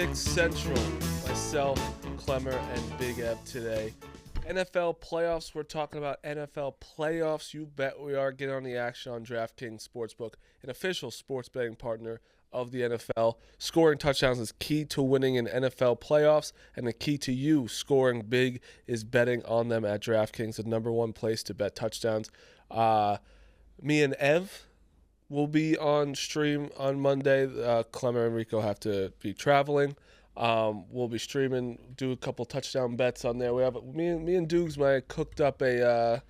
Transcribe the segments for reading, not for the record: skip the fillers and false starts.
Pick Central, myself, Clemmer, and Big Ev today. NFL playoffs, we're talking about NFL playoffs. You bet we are. Get on the action on DraftKings Sportsbook, an official sports betting partner of the NFL. Scoring touchdowns is key to winning in NFL playoffs, and the key to you scoring big is betting on them at DraftKings, the number one place to bet touchdowns. Me and Ev will be on stream on Monday. Clemmer and Rico have to be traveling. We'll be streaming, do a couple touchdown bets on there. We have me and Dukes might have cooked up a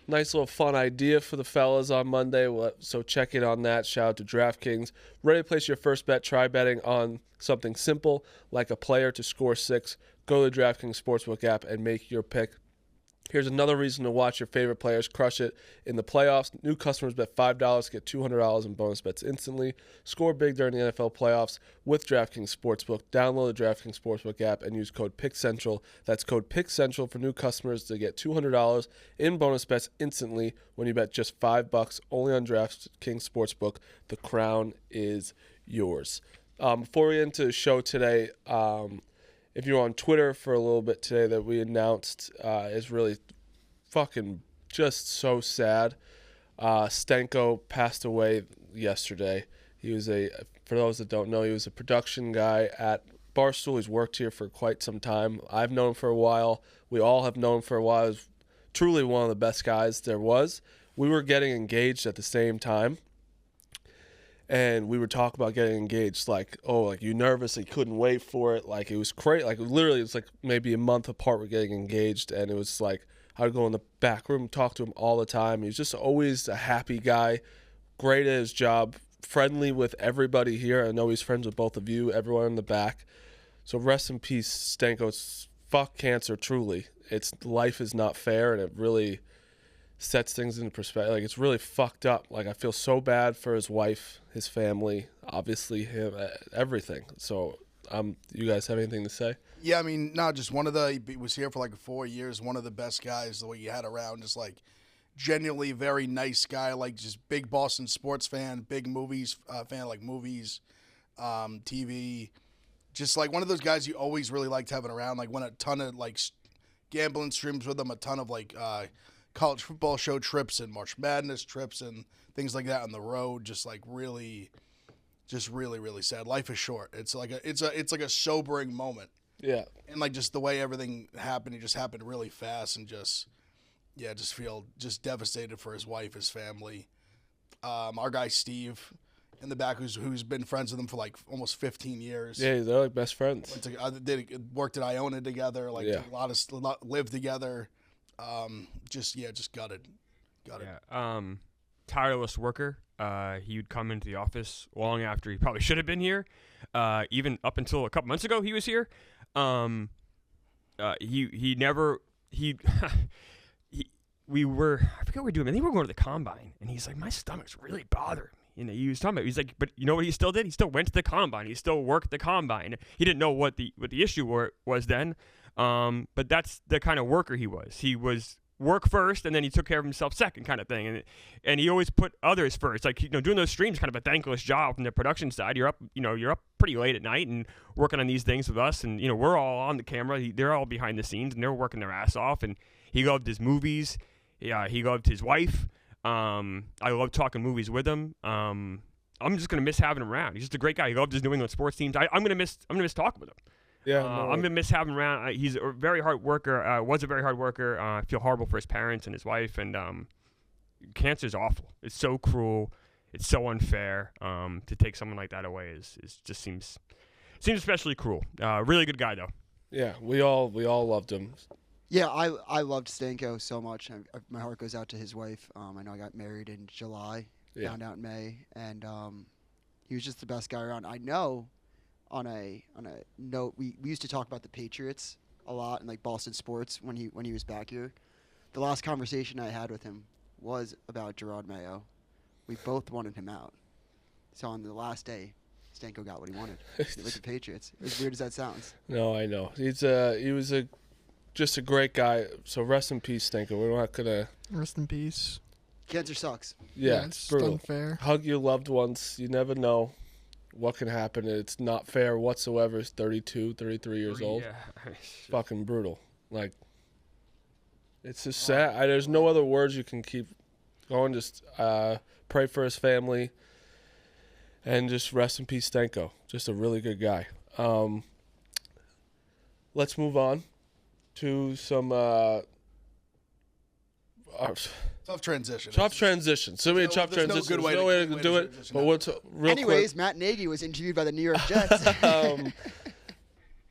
nice little fun idea for the fellas on Monday. So check it on that. Shout out to DraftKings. Ready to place your first bet? Try betting on something simple like a player to score 6. Go to the DraftKings Sportsbook app and make your pick. Here's another reason to watch your favorite players crush it in the playoffs. New customers bet $5, get $200 in bonus bets instantly. Score big during the NFL playoffs with DraftKings Sportsbook. Download the DraftKings Sportsbook app and use code PICKCENTRAL. That's code PICKCENTRAL for new customers to get $200 in bonus bets instantly when you bet just $5 only on DraftKings Sportsbook. The crown is yours. Before we get into the show today, if you're on Twitter for a little bit today, that we announced is really fucking just so sad. Stenco passed away yesterday. He was for those that don't know, he was a production guy at Barstool. He's worked here for quite some time. I've known him for a while. We all have known him for a while. He was truly one of the best guys there was. We were getting engaged at the same time. And we were talking about getting engaged, like, you nervous? He couldn't wait for it. Like, it was crazy. Like, literally, it was like maybe a month apart we're getting engaged. And it was like, I would go in the back room, talk to him all the time. He was just always a happy guy, great at his job, friendly with everybody here. I know he's friends with both of you, everyone in the back. So rest in peace, Stenco. It's fuck cancer, truly. Life is not fair, and it really sets things into perspective. Like, it's really fucked up. Like, I feel so bad for his wife, his family, obviously him, everything. So, you guys have anything to say? Yeah, I mean, no, just he was here for like 4 years, one of the best guys the way you had around, just like genuinely very nice guy, like just big Boston sports fan, big movies fan, like movies, TV, just like one of those guys you always really liked having around. Like, went a ton of like gambling streams with him, a ton of like college football show trips and March Madness trips and things like that on the road. Just like really sad. Life is short. It's like a sobering moment. Yeah. And like just the way everything happened, it just happened really fast, and just feel just devastated for his wife, his family. Our guy Steve in the back, who's been friends with him for like almost 15 years. Yeah, they're like best friends. Worked at Iona together, like lived together. Just got it. Yeah. Tireless worker. He would come into the office long after he probably should have been here. Even up until a couple months ago, he was here. We were, I forget what we were doing. I think we were going to the combine, and he's like, my stomach's really bothering me. You know, he was talking about, he's like, but you know what he still did? He still went to the combine. He still worked the combine. He didn't know what the issue was then. But that's the kind of worker he was. He was work first, and then he took care of himself second, kind of thing. And he always put others first. Like, you know, doing those streams, kind of a thankless job from the production side. You're up pretty late at night and working on these things with us, and you know, we're all on the camera. They're all behind the scenes, and they're working their ass off. And he loved his movies. Yeah, he loved his wife. I love talking movies with him. I'm just gonna miss having him around. He's just a great guy. He loved his New England sports teams. I'm gonna miss talking with him. Yeah, I'm gonna miss having him around. He's a very hard worker. Was a very hard worker. I feel horrible for his parents and his wife. And cancer is awful. It's so cruel. It's so unfair. To take someone like that away is just seems especially cruel. Really good guy though. Yeah, we all loved him. Yeah, I loved Stenco so much. My heart goes out to his wife. I know I got married in July, found out in May, and he was just the best guy around. I know. On a note, we used to talk about the Patriots a lot in like Boston sports when he was back here. The last conversation I had with him was about Gerard Mayo. We both wanted him out. So on the last day, Stenco got what he wanted with the Patriots. As weird as that sounds. No, I know. He was just a great guy. So rest in peace, Stenco. We're not gonna rest in peace. Cancer sucks. Yeah, it's brutal. unfair. Hug your loved ones. You never know. what can happen. It's not fair whatsoever. He's 32, 33 years old. Yeah. Fucking brutal. Like, it's just sad. There's no other words you can keep going. Just pray for his family. And just rest in peace, Stenco. Just a really good guy. Let's move on to some tough transition. Tough transition. So many tough transitions. There's no way to do it. But what's real Anyways, quick, Matt Nagy was interviewed by the New York Jets.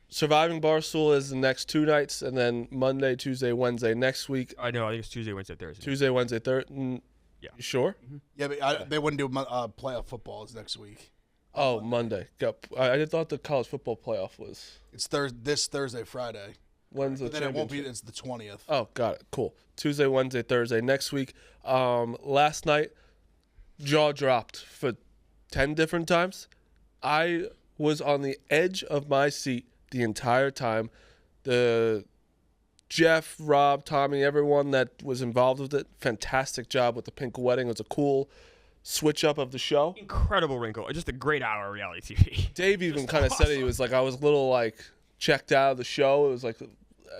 Surviving Barstool is the next 2 nights, and then Monday, Tuesday, Wednesday next week. I know. I think it's Tuesday, Wednesday, Thursday. Tuesday, Wednesday, Thursday. Yeah. You sure? Mm-hmm. Yeah, but they wouldn't do playoff footballs next week. Oh, Monday. I thought the college football playoff was. It's this Thursday, Friday. When's the But then it won't be. championship? It's the 20th. Oh, got it. Cool. Tuesday, Wednesday, Thursday next week. Last night, jaw dropped for 10 different times. I was on the edge of my seat the entire time. The Jeff, Rob, Tommy, everyone that was involved with it, fantastic job with the pink wedding. It was a cool switch up of the show. Incredible wrinkle. Just a great hour of reality TV. Dave even kind of said it. He was like, I was a little like checked out of the show. It was like,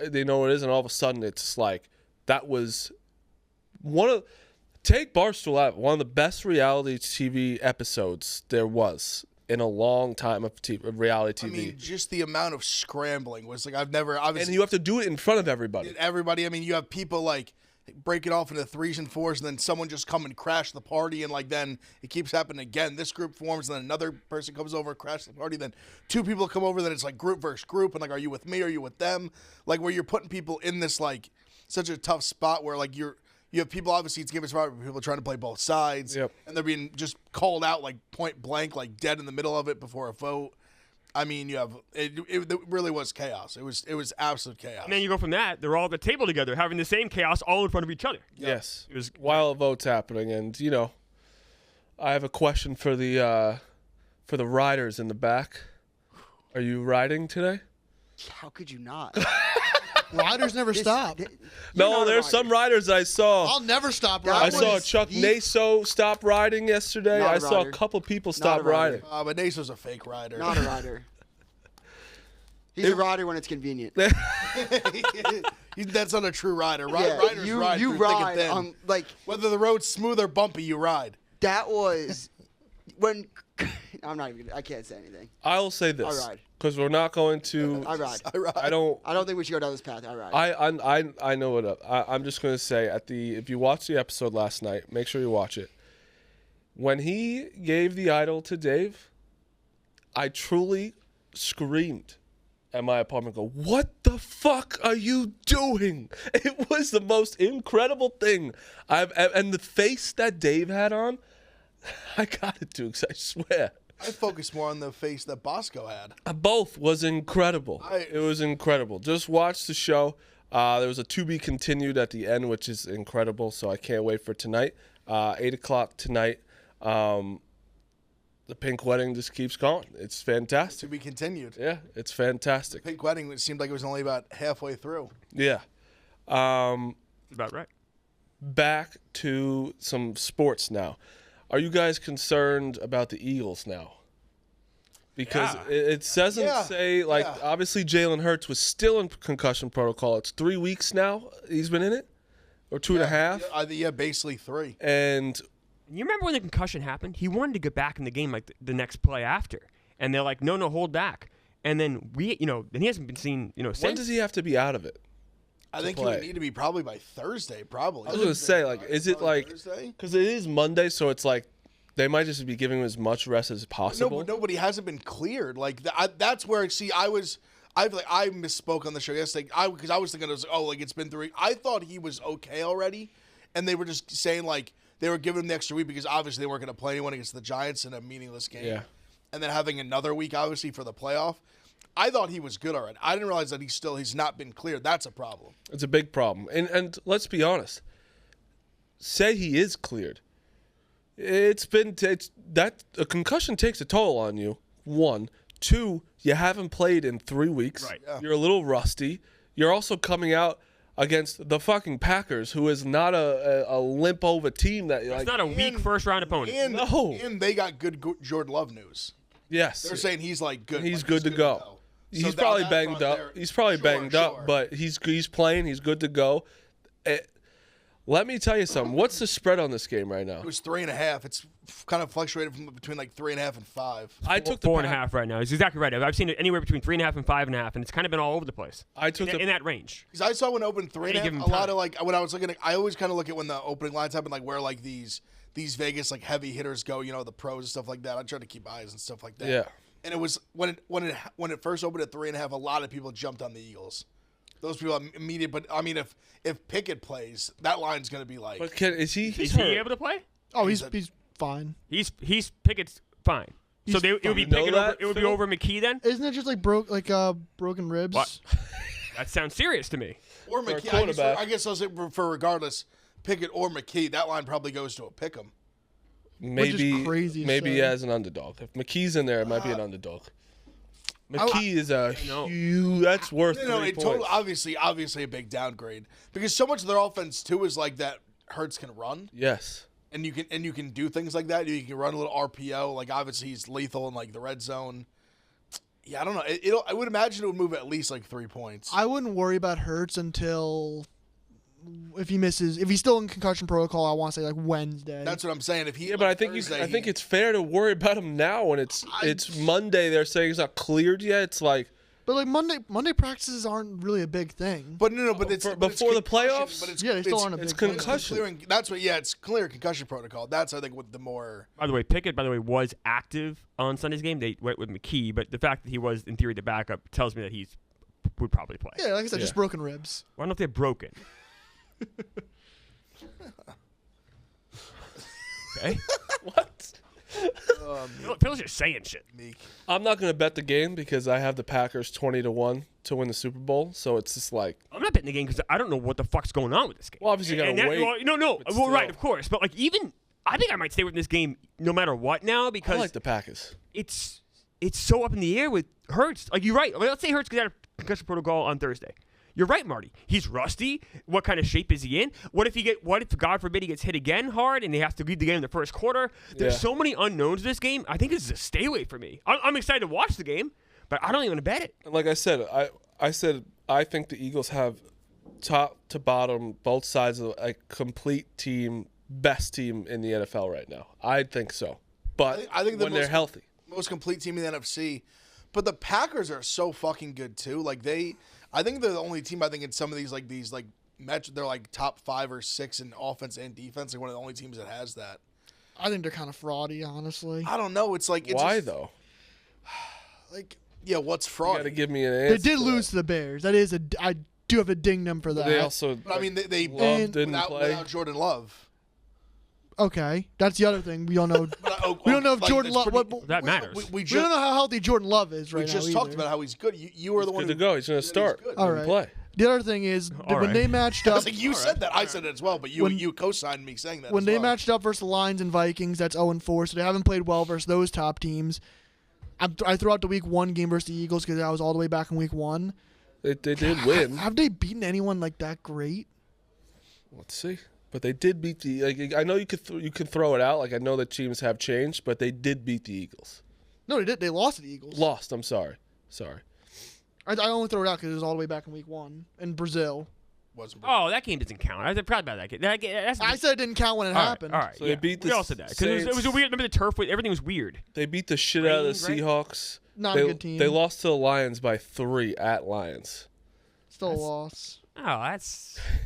they know what it is, and all of a sudden it's like that was take Barstool out, one of the best reality TV episodes there was in a long time of reality TV. I mean, just the amount of scrambling was like and you have to do it in front of everybody. I mean, you have people like break it off into 3s and 4s, and then someone just come and crash the party, and like then it keeps happening again. This group forms, and then another person comes over, crash the party, then 2 people come over, then it's like group versus group, and like, are you with me? Are you with them? Like, where you're putting people in this like such a tough spot where like you have people, obviously it's given spot where people are trying to play both sides, Yep. and they're being just called out like point blank, like dead in the middle of it before a vote. I mean, it really was chaos. It was absolute chaos. And then you go from that, they're all at the table together, having the same chaos all in front of each other. Yes, it was while a vote's happening, and I have a question for the riders in the back. Are you riding today? How could you not? Riders never stop. No, there's some riders that I saw. I'll never stop That I riding. saw was Chuck the- Naso stop riding yesterday. Not a I saw a rider. couple people Not stop a rider. riding. But Naso's a fake rider. Not a rider. He's a rider when it's convenient. That's not a true rider. Yeah, Riders you ride you through thick and ride thin. on like Whether the road's smooth or bumpy, you ride. that was when I'm not even. I can't say anything. I'll say this I ride. because we're not going to. I ride. I don't. I don't think we should go down this path. I ride. I know what up. I'm just going to say if you watch the episode last night, make sure you watch it. When he gave the idol to Dave, I truly screamed at my apartment. Go, what the fuck are you doing? It was the most incredible thing and the face that Dave had on. I got it, Dukes. I swear. I focus more on the face that Bosco had. Both was incredible. It was incredible. Just watch the show. There was a to be continued at the end, which is incredible. So I can't wait for tonight. 8:00 tonight. The pink wedding just keeps going. It's fantastic. To be continued. Yeah, it's fantastic. Pink wedding, it seemed like it was only about halfway through. Yeah. About right. Back to some sports now. Are you guys concerned about the Eagles now? Because it doesn't say, obviously Jalen Hurts was still in concussion protocol. It's 3 weeks now he's been in it, or 2.5. Yeah, basically 3. And You remember when the concussion happened? He wanted to get back in the game like the next play after. And they're like, no, hold back. And then then he hasn't been seen, since. when does he have to be out of it? I think play? he would need to be probably by Thursday, probably. I was going to say, is it like, Thursday? because it is Monday, so it's like they might just be giving him as much rest as possible. No, but he hasn't been cleared. Like that's where I misspoke on the show yesterday. Because I was thinking it's been 3 weeks. I thought he was okay already, and they were just saying like they were giving him the extra week because obviously they weren't going to play anyone against the Giants in a meaningless game. Yeah. And then having another week obviously for the playoff. I thought he was good already. I didn't realize that he's not been cleared. That's a problem. It's a big problem. And let's be honest. Say he is cleared. A concussion takes a toll on you. 1, 2, you haven't played in 3 weeks. Right. Yeah. You're a little rusty. You're also coming out against the fucking Packers, who is not a limp over team that It's not a weak first round opponent. And they got good Jordan Love news. Yes. They're saying he's like good. He's like, good to go. So He's that- probably that banged front up. there- He's probably banged up, but he's playing. He's good to go. Let me tell you something. What's the spread on this game right now? It was 3.5. It's kind of fluctuated from between like 3.5 and 5. I took the 4.5 right now. It's exactly right. I've seen it anywhere between 3.5 and 5.5, and it's kind of been all over the place. I took in that range. Because I saw when it opened 3.5. given A lot time. of like when I was looking, I always kind of look at when the opening lines happen, like where like these Vegas like heavy hitters go. You know, the pros and stuff like that. I try to keep eyes and stuff like that. Yeah. And it was when it first opened at 3.5. A lot of people jumped on the Eagles. Those people immediate, but I mean, if Pickett plays, that line's going to be like. But is he Is he able to play? Oh, he's He's fine. He's Pickett's fine. So it would be You know Pickett that, over. It would be Phil? over McKee then. Isn't it just like broken ribs? What? That sounds serious to me. or For a McKee. quarterback. I guess I'll say for regardless, Pickett or McKee, that line probably goes to a pick'em. maybe crazy to maybe say. as an underdog? If McKee's in there, it might be an underdog. McKee is a huge. That's worth No, 3 it points. totally, obviously a big downgrade because so much of their offense too is like that. Hurts can run, Yes. and you can do things like that. You can run a little RPO. Like obviously he's lethal in like the red zone. Yeah, I don't know. I would imagine it would move at least like 3 points. I wouldn't worry about Hurts until if he's still in concussion protocol. I want to say like Wednesday. That's what I'm saying. If he, Yeah, but I like, think Thursday, I think it's fair to worry about him now when it's Monday. They're saying it's not cleared yet. It's like but like Monday practices aren't really a big thing. But no, but it's but it's before the concussion, playoffs? But it's, Yeah, they still aren't a it's big thing. concussion. clearing. That's what. Yeah, it's clear concussion protocol. That's I think what the more. By the way, Pickett, was active on Sunday's game. They went with McKee, but the fact that he was, in theory, the backup tells me that would probably play. Yeah, like I said, Yeah. just broken ribs. Why don't they have broken? Okay. what? Phil's just saying shit. Meek. I'm not going to bet the game because I have the Packers 20-1 to win the Super Bowl. So it's just like, I'm not betting the game because I don't know what the fuck's going on with this game. well, obviously you got And to that- wait. well, no. but Well, right, still. of course. But like I think I might stay with this game no matter what now I because like the Packers. it's so up in the air with Hurts. Like you're right. Like, let's say Hurts gets out of concussion protocol on Thursday. You're right, Marty. He's rusty. What kind of shape is he in? What if God forbid he gets hit again hard and he has to lead the game in the first quarter? There's Yeah. so many unknowns this game. I think this is a stay away for me. I'm excited to watch the game, but I don't even want to bet it. And like I said, I think the Eagles have top to bottom both sides of a complete team, best team in the NFL right now. I think so. But I think the when they're most- healthy. Most complete team in the NFC, but the Packers are so fucking good too. Like I think they're the only team. I think in some of these match, they're like top 5 or 6 in offense and defense. Like one of the only teams that has that. I think they're kind of fraudy, honestly. I don't know. It's like Why just, though? Like yeah, what's You fraud? got to give me an answer. They did to lose to the Bears. That is I do have to ding them for that. that. They also. But I mean, they Love didn't without, play. without Jordan Love. Okay, that's the other thing. We don't know. We don't know if Jordan Love. That matters. We We just don't know how healthy Jordan Love is right we now. just talked either. about how he's good. You were the one Good to who go. He's going to said start. good. All and right. Play. The other thing is All when right. they matched I up. was like, you said that. I said it as well, but you When- you co-signed me saying that. When as they well. matched up versus the Lions and Vikings, that's 0-4, so they haven't played well versus those top teams. I threw out the Week 1 game versus the Eagles because I was all the way back in Week 1. They did win. Have they beaten anyone like that great? Let's see. But they did beat the. Like, I know you could throw it out. Like I know that teams have changed, but they did beat the Eagles. No, they did. They lost to the Eagles. Lost. I'm sorry. I only throw it out because it was all the way back in Week 1 in Brazil. wasn't. Oh, that game doesn't count. I was proud about that game. That's I said it didn't count when it all right, happened. All right, So they yeah. beat We the all said that because it was a Saints. weird. Remember the turf? Everything was weird. They beat the shit out of the Rain, right? Seahawks. Not they, a good team. They lost to the Lions by 3 at Lions. Still a loss. Oh,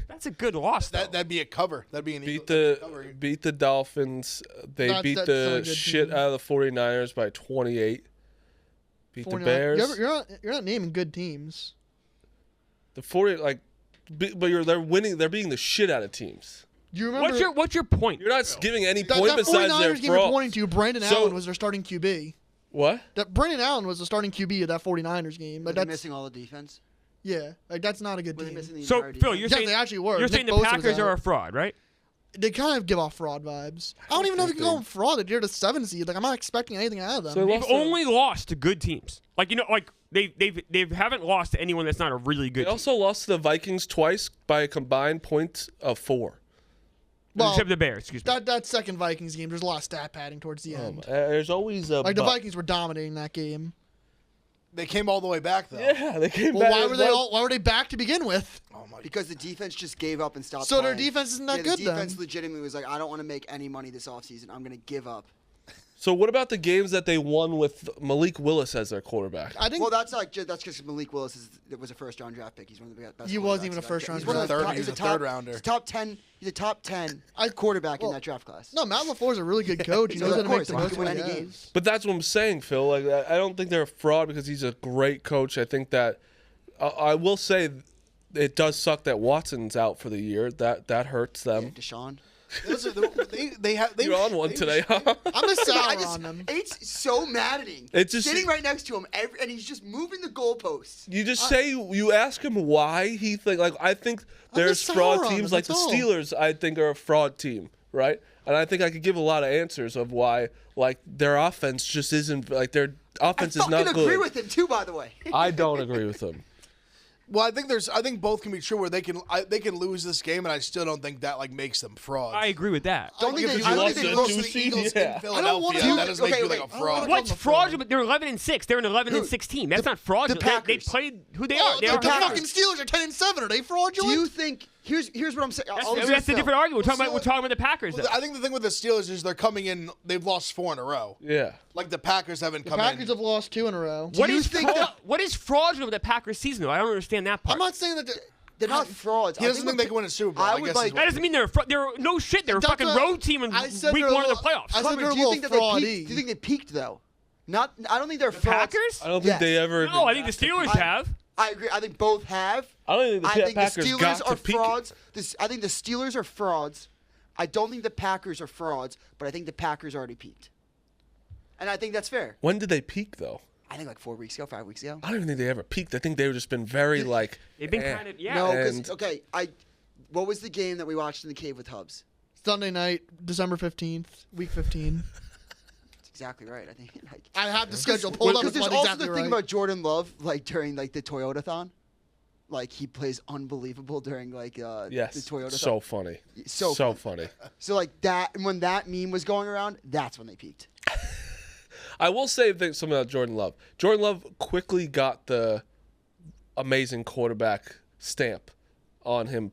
that's a good loss. Though. That'd be a cover. That'd be an Beat Eagle- cover. the Dolphins. They beat That's not a the good shit team. out of the 49ers by 28. Beat the 49 Bears. You're not naming good teams. The 40 but they're winning. They're beating the shit out of teams. Do you remember What's your point? You're not giving any that, point that besides 49ers their game you're fraud. pointing to? Brandon So- Allen was their starting QB. What? That Brandon Allen was the starting QB of that 49ers game. Were Like they that's missing all the defense? yeah, like that's not a good Were they team. missing the So entire Phil, defense? you're Yes, saying they actually were. You're Nick saying the Bosa was Packers out. are a fraud, right? They kind of give off fraud vibes. I don't even know if you can call them fraud. They're the 7 seed. Like I'm not expecting anything out of them. So they They've lost to- only lost to good teams. Like they haven't lost to anyone that's not a really They good team. also lost to the Vikings twice by a combined point of 4. Well, Except the Bears, excuse me. that second Vikings game, there's a lot of stat padding towards the end. There's always a Like the Vikings were dominating that game. They came all the way back though. Yeah, they came Well, back. why were they back to begin with? Oh my. Because the defense just gave up and stopped So playing. their defense isn't that good The defense then. legitimately was like, I don't want to make any money this offseason. I'm going to give up. So what about the games that they won with Malik Willis as their quarterback? I think Well, that's because Malik Willis was a first-round draft pick. He's one of the best. He wasn't quarterbacks even a in first-round He's one of the draft top- pick. He's a top- third-rounder. He's top 10. He's a top 10 quarterback in that draft class. no, Matt LaFleur's a really good coach. He knows how of to make course, the he most can of win what he any game. has. But that's what I'm saying, Phil. Like, I don't think they're a fraud because he's a great coach. I think that I will say it does suck that Watson's out for the year. That hurts them. Deshaun. You're on one today, huh? I'm a sour I on them. It's so maddening. It's just- sitting right next to him, and he's just moving the goalposts. You just say you ask him why he think like I think there's just fraud sour on teams him, like the that's all. Steelers. I think are a fraud team, right? And I think I could give a lot of answers of why like their offense just isn't like their offense I is not fucking good. agree with him too, by the way. I don't agree with him. Well, I think both can be true. Where they can lose this game, and I still don't think that like makes them frauds. I agree with that. Don't think Because they- you I don't lost think to they the lost to the the Eagles yeah. in Philadelphia. wanna- That doesn't make you like a I don't fraud. wanna- What's them a fraudulent? They're 11-6. They're an 11-6 team. That's not fraudulent. They Packers. played who they Oh, are. They the are fucking Steelers are 10-7. Are they Do fraudulent? you think? Here's what I'm saying. That's a different argument. We're talking about the Packers. Well, Though. I think the thing with the Steelers is they're coming in. They've lost 4 in a row. Yeah. Like the Packers haven't the come Packers in. have lost 2 in a row. What you is think that- what is fraudulent with the Packers season though? I don't understand that part. I'm not saying that. They're not frauds. He doesn't think they can win a Super Bowl. I I would guess like- is That what- doesn't mean they're no shit. They're a That's fucking what- road team in I said week they're 1 of the a little- playoffs. I said Clemmer, they're a do you little think that they fraudy. peaked? Do you think they peaked though? Not. I don't think they're frauds. Packers? I don't think they ever. No, I think the Steelers have. I agree. I think both have. I don't think the I think the Packers Steelers got are to peak. frauds. I think the Steelers are frauds. I don't think the Packers are frauds, but I think the Packers already peaked. And I think that's fair. When did they peak though? I think like 4 weeks ago, 5 weeks ago. I don't even think they ever peaked. I think they've just been very like. They've been kind of No, And- because what was the game that we watched in the cave with Hubs? Sunday night, December 15th, week 15. That's exactly right. I think. Like, I have the schedule pulled up. because It's there's not also exactly the thing right. about Jordan Love, like during like the Toyota-thon. Like he plays unbelievable during like Yes. the Toyota-thon. So funny. So So funny. So like that, when that meme was going around, that's when they peaked. I will say something about Jordan Love. Jordan Love quickly got the amazing quarterback stamp on him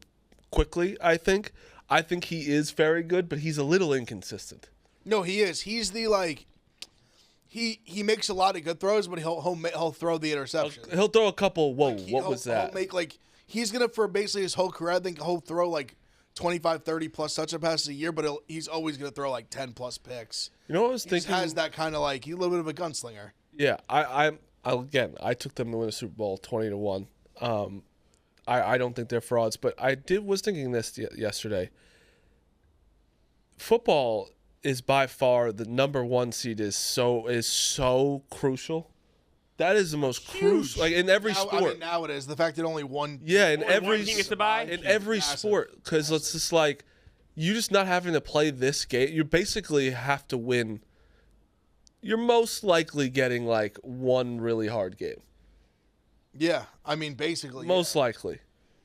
quickly, I think. I think he is very good, but he's a little inconsistent. No, he is. He's the like. He makes a lot of good throws, but he'll throw the interception. He'll throw a couple, whoa, Like, what was that? He'll make like he's gonna for basically his whole career. I think he'll throw like 25, 30 plus touchdown passes a year, but he's always gonna throw like 10 plus picks. You know what I was He just thinking? has that kind of like he's a little bit of a gunslinger. Yeah, I took them to win a Super Bowl 20-1. I don't think they're frauds, but was thinking this yesterday. Football is by far the number 1 seed is so crucial. That is the most crucial, like in every Now, sport. I mean, now it is the fact that only one. Yeah, in Only one every team gets to bye? in every Massive. sport, because it's just like you just not having to play this game. You basically have to win. You're most likely getting like one really hard game. Yeah, I mean basically. Most yeah. likely.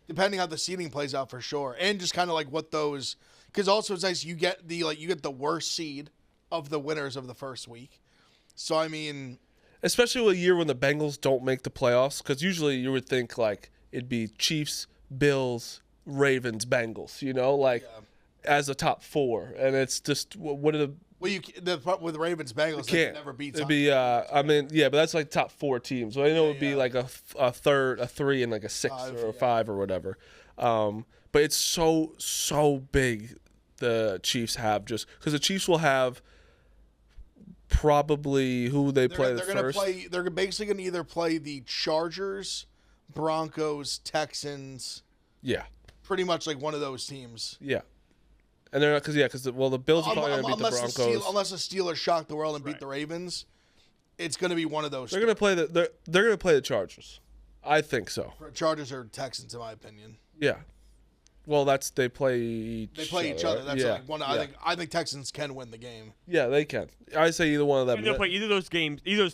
Depending how the seeding plays out for sure, and just kind of like what those. Because also it's nice you get the worst seed of the winners of the first week. So I mean. Especially a year when the Bengals don't make the playoffs, because usually you would think like it'd be Chiefs, Bills, Ravens, Bengals, as a top 4, and it's just what are the Well, with the Ravens Bengals, they can't can never beat. it'd be but that's like top 4 teams. So I know it'd be like a third, a 3, and like a 6 or a 5 or whatever. But it's so big. The Chiefs have just because the Chiefs will have. Probably who they play first. They're basically going to either play the Chargers, Broncos, Texans. Yeah. Pretty much like one of those teams. Yeah. And they're not because the Bills are probably going to beat the Broncos. Unless the Steelers shock the world and beat the Ravens, it's going to be one of those. They're going to play they're going to play the Chargers. I think so. Chargers or Texans, in my opinion. Yeah. Well, they play each other. That's yeah. like one. Yeah. I think Texans can win the game. Yeah, they can. I say either one of them. And they'll play either of those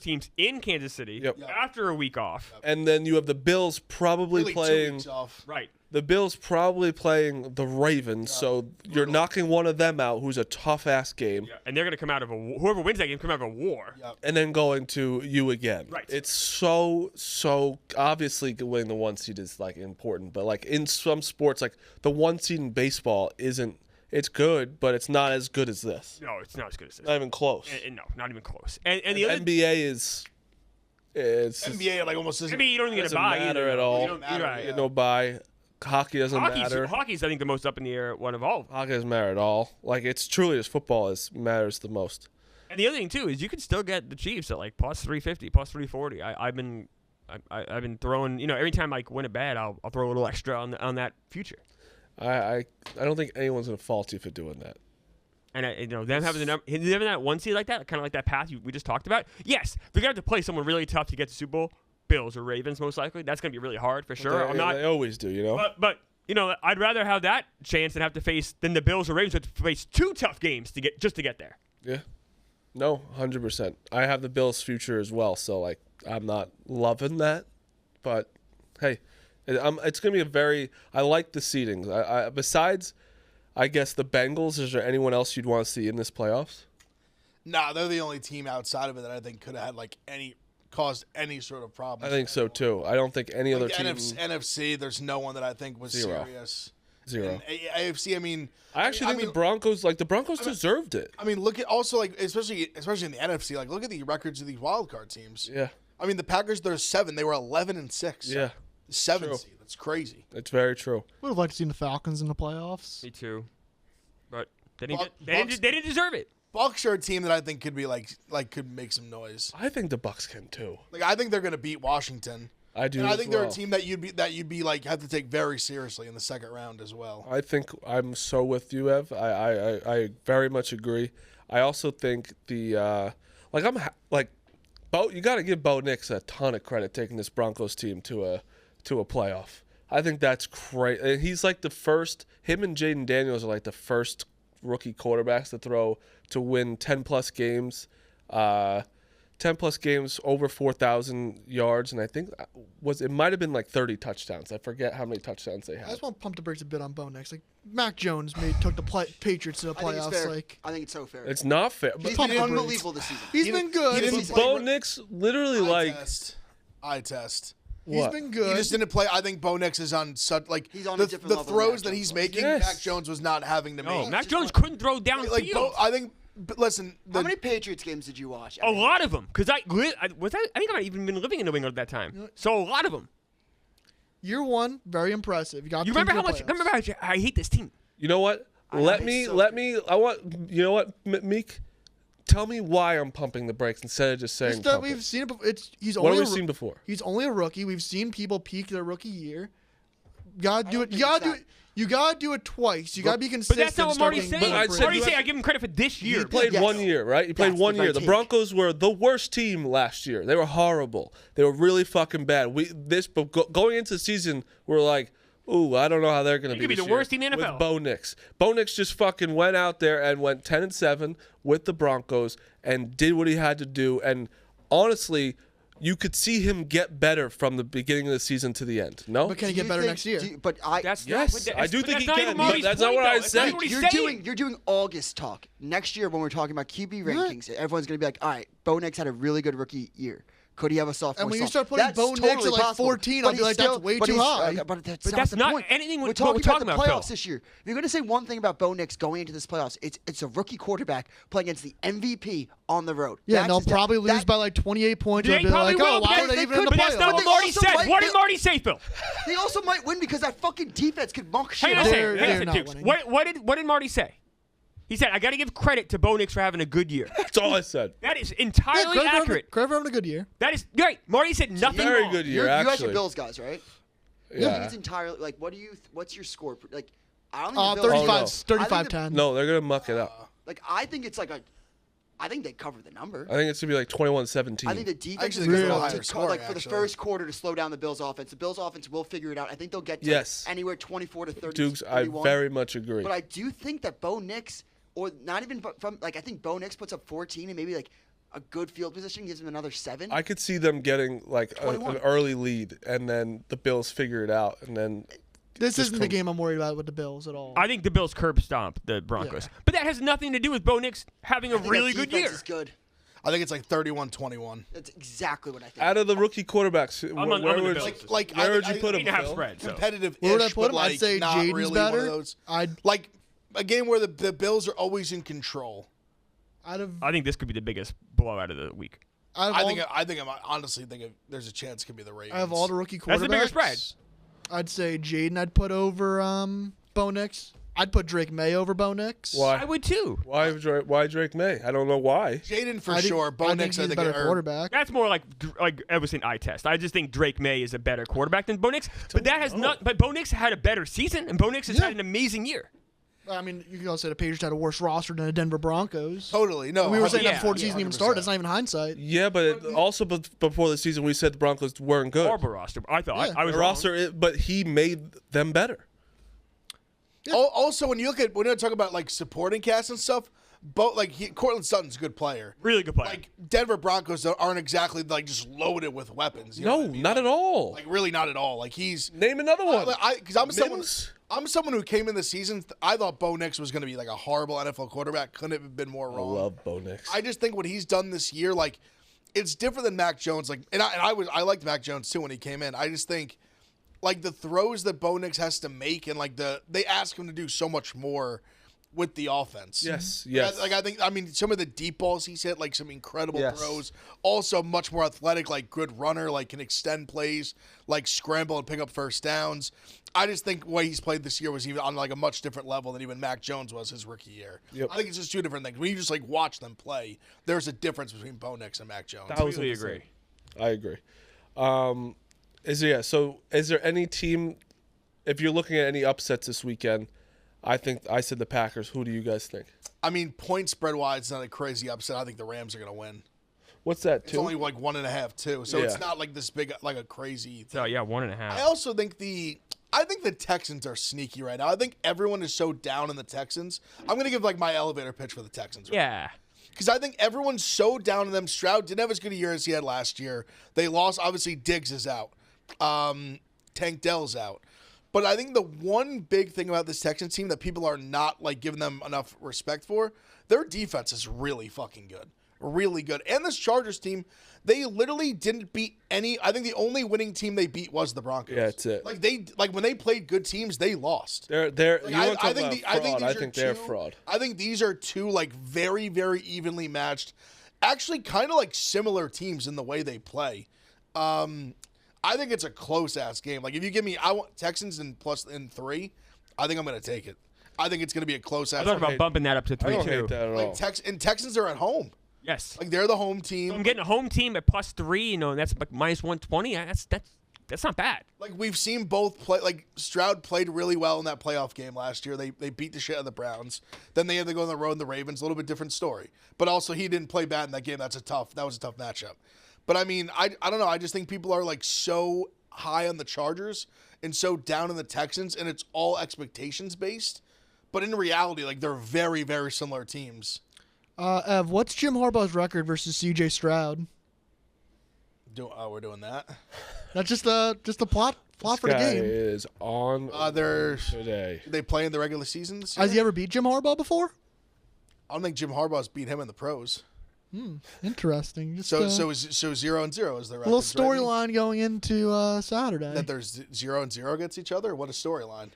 teams in Kansas City Yep. after a week off. And then you have the Bills probably Really 2 playing. weeks off. Right. The Bills probably playing the Ravens, so you're knocking one of them out, who's a tough-ass game. Yeah, and they're going to come out of whoever wins that game come out of a war. Yep. And then going to you again. Right. It's so obviously winning the 1 seed is like important, but like in some sports, like the 1 seed in baseball isn't. It's good, but it's not as good as this. No, it's not as good as this. Not even close. No, not even close. And And the other NBA is. It's NBA like almost doesn't. I mean, you don't even get a doesn't buy matter either. at all. You don't, Matter, right. You know, buy. Hockey doesn't matter. Hockey's, I think, the most up in the air one of all. Hockey doesn't matter at all. Like it's truly just football matters the most. And the other thing too is you can still get the Chiefs at like plus 350, plus 340. I've been throwing, every time I win a bet, I'll throw a little extra on that future. I don't think anyone's gonna fault you for doing that. And them having that 1 seed like that, kind of like that path we just talked about. Yes, they're gonna have to play someone really tough to get to Super Bowl. Bills or Ravens, most likely. That's gonna be really hard for sure. They always do, But I'd rather have that chance than the Bills or Ravens have to face 2 tough games to get there. Yeah. No, 100%. I have the Bills' future as well, so like I'm not loving that, but hey, it's gonna be I like the seedings. Besides, I guess the Bengals. Is there anyone else you'd want to see in this playoffs? Nah, they're the only team outside of it that I think could have had caused any sort of problem. I think so too. I don't think any other team. NFC, there's no one that I think was serious. Zero. And AFC, I mean, I actually think the Broncos deserved it. I mean, look at also especially in the NFC, look at the records of these wild card teams. Yeah. I mean, the Packers, they're 7. They were 11-6. Yeah. 7 True. seed. That's crazy. It's very true. Would have liked to see the Falcons in the playoffs. Me too. But they didn't deserve it. Bucks are a team that I think could be could make some noise. I think the Bucks can too. I think they're going to beat Washington. I do. And I as think well. they're a team that you'd be have to take very seriously in the second round as well. I think I'm so with you, Ev. I very much agree. I also think you got to give Bo Nix a ton of credit taking this Broncos team to a playoff. I think that's great. And he's like the first. Him and Jaden Daniels are like the first rookie quarterbacks to win 10+ games. 10+ games over 4,000 yards, and I think it might have been like 30 touchdowns. I forget how many touchdowns they I had. just want to pump the brakes a bit on Bo Nix. Mac Jones took the Patriots to the playoffs. I think it's so fair. It's not fair. He's But been unbelievable this season. He's been good. He didn't Bo Nix literally eye test. He's what? been good. He just didn't play. I think Bo Nix is on such he's on the a different level throws than that Mac he's Jones making. Yes. Mac Jones was not having to No, make. Mac Jones couldn't throw downfield. I think. But listen, How many Patriots games did you watch? A lot of them, because I think I might even been living in New England at that time. So a lot of them. Year 1, very impressive. You Remember how I hate this team. You know what? Meek, tell me why I'm pumping the brakes instead of just saying pump We've it. seen it before. What have we seen before? He's only a rookie. We've seen people peak their rookie year. You gotta do it. You gotta do it twice. You gotta be But consistent. that's not what Marty's saying. But I'd say Marty's you saying have- I give him credit for this year. He played Yes. 1 year, right? He played That's 1 the year. The take. Broncos were the worst team last year. They were horrible. They were really fucking bad. Going into the season, we're like, ooh, I don't know how they're going to be. They could be this the year worst team in the NFL. With Bo Nix. Bo Nix just fucking went out there and went 10-7 with the Broncos and did what he had to do. And honestly, you could see him get better from the beginning of the season to the end. No? But can he get better next year? Yes, I do think he can, but Marty's that's not point, what I though. That's not said. what he's You're saying. doing August talk. Next year when we're talking about QB rankings, everyone's going to be like, all right, Bo Nix had a really good rookie year. Could he have a sophomore? And when you slump? start putting That's Bo Nix totally at like possible. 14, But I'll be he's like, that's still- way but too he's- high. But that's But not that's the not point. anything We're what talking we're about talking the about, playoffs Phil. this year. If you're going to say one thing about Bo Nix going into this playoffs, it's a rookie quarterback playing against the MVP on the road. Yeah, That's and they'll his- probably lose that- by like 28 points. They They'll be probably like, will, oh, why but were they they even in the could- But that's not playoffs? what they Marty also said. might- What did Marty say, Phil? They also might win because that fucking defense could muck shit Hang on a up. second. Hang on a they're second, not Dukes. winning. What did Marty say? He said, I got to give credit to Bo Nix for having a good year. That's all I said. That is Yeah, entirely accurate. Credit for having a good year. That is right. Marty said nothing Very wrong. good year, You guys are actually. Bills guys, right? I Yeah. think it's entirely like. What's your score? Like, I don't think the 35, Bills. 35-10. No, they're going to muck it up. Like, I think it's like a. I think they cover the number. I think it's going to be like 21-17. I think the defense actually is think good it's a enough higher to scoring, like for the actually. first quarter to slow down the Bills' offense. The Bills' offense will figure it out. I think they'll get to Yes. anywhere 24 to 30. Dukes, I 31. very much agree. But I do think that Bo Nix, or not even from like I think Bo Nix puts up 14 and maybe like a good field position gives him another 7. I could see them getting like an 21. early lead, and then the Bills figure it out, and then This isn't the game I'm worried about with the Bills at all. I think the Bills curb stomp the Broncos. Yeah. But that has nothing to do with Bo Nix having a really good year. Is good. I think it's like 31-21. That's exactly what I think. Out of the rookie quarterbacks, I'm on the where Bills. where would you put him? 8.5 Phil? spread. So. Competitive. Where would I put him? Like, I'd say not Jaden's really better. One of those, I'd like a game where the Bills are always in control. out of I think this could be the biggest blowout of the week. out of I all, think I'm honestly think there's a chance it could be the Ravens. out of all the rookie quarterbacks, That's the bigger spread. I'd say Jaden. I'd put over Bo Nix. I'd put Drake May over Bo Nix. I Why? would too. Why Drake May? I don't know why. Jaden for I think- sure. Bo I Nix, think he's a better are- quarterback. That's more like I was saying eye test. I just think Drake May is a better quarterback than Bo Nix. But that has not. But Bo Nix had a better season, and Bo Nix has had an amazing year. I mean, you can also say the Patriots had a worse roster than the Denver Broncos. Totally. No, We were saying that yeah, before the season even started. That's not even hindsight. Yeah, but also before the season, we said the Broncos weren't good. Horrible roster. I thought Yeah. I was The wrong. roster, but he made them better. Also, when you talk about like supporting cast and stuff, Cortland Sutton's a good player. Really good player. Like Denver Broncos aren't exactly like just loaded with weapons. You know No, what I mean? not at all. Like really not at all. Like he's Name another one. because Mims? I'm someone who came in the season. I thought Bo Nix was going to be like a horrible NFL quarterback. Couldn't have been more I wrong. love Bo Nix. I just think what he's done this year, like it's different than Mac Jones. Like, I liked Mac Jones too when he came in. I just think like the throws that Bo Nix has to make and like they ask him to do so much more with the offense. Yes. I mean, some of the deep balls he's hit, like some incredible throws. Also, much more athletic, like good runner, like can extend plays, like scramble and pick up first downs. I just think the way he's played this year was even on like a much different level than even Mac Jones was his rookie year. Yep. I think it's just two different things. When you just like watch them play, there's a difference between Bo Nix and Mac Jones. Completely agree. I agree. Is there any team, if you're looking at any upsets this weekend? I said the Packers. Who do you guys think? I mean, point spread wise, it's not a crazy upset. I think the Rams are going to win. What's that? It's 2? only like 1.5 too, so Yeah. it's not like this big, like a crazy. So yeah, 1.5. I also think the Texans are sneaky right now. I think everyone is so down on the Texans. I'm going to give like my elevator pitch for the Texans. Right? Yeah. Because I think everyone's so down on them. Stroud didn't have as good a year as he had last year. They lost. Obviously, Diggs is out. Tank Dell's out. But I think the one big thing about this Texans team that people are not like giving them enough respect for, their defense is really fucking good. Really good. And this Chargers team, they literally didn't beat any. I think the only winning team they beat was the Broncos. Yeah, that's it. Like when they played good teams, they lost. They're. Like, You want to talk about fraud? I think they're two- fraud. I think these are two like very, very evenly matched, actually kind of like similar teams in the way they play. I think it's a close ass game. Like if you give me, I want Texans in +3. I think I'm going to take it. I think it's going to be a close ass. I thought about hate- bumping that up to I 3 don't too. hate that at all. Like Texans are at home. Yes. Like they're the home team. So I'm getting a home team at +3. And that's like -120. That's not bad. Like we've seen both play. Like Stroud played really well in that playoff game last year. They beat the shit out of the Browns. Then they had to go on the road in the Ravens. A little bit different story. But also he didn't play bad in that game. That was a tough matchup. But I mean, I don't know. I just think people are like so high on the Chargers and so down on the Texans, and it's all expectations based. But in reality, like they're very, very similar teams. Ev, what's Jim Harbaugh's record versus C.J. Stroud? We're doing that. That's just the plot for the Guy game. is on today. They play in the regular season this year? Has he ever beat Jim Harbaugh before? I don't think Jim Harbaugh's beat him in the pros. Interesting. Just, So 0-0 is the record. a little storyline going into Saturday. That there's 0-0 against each other. What a storyline!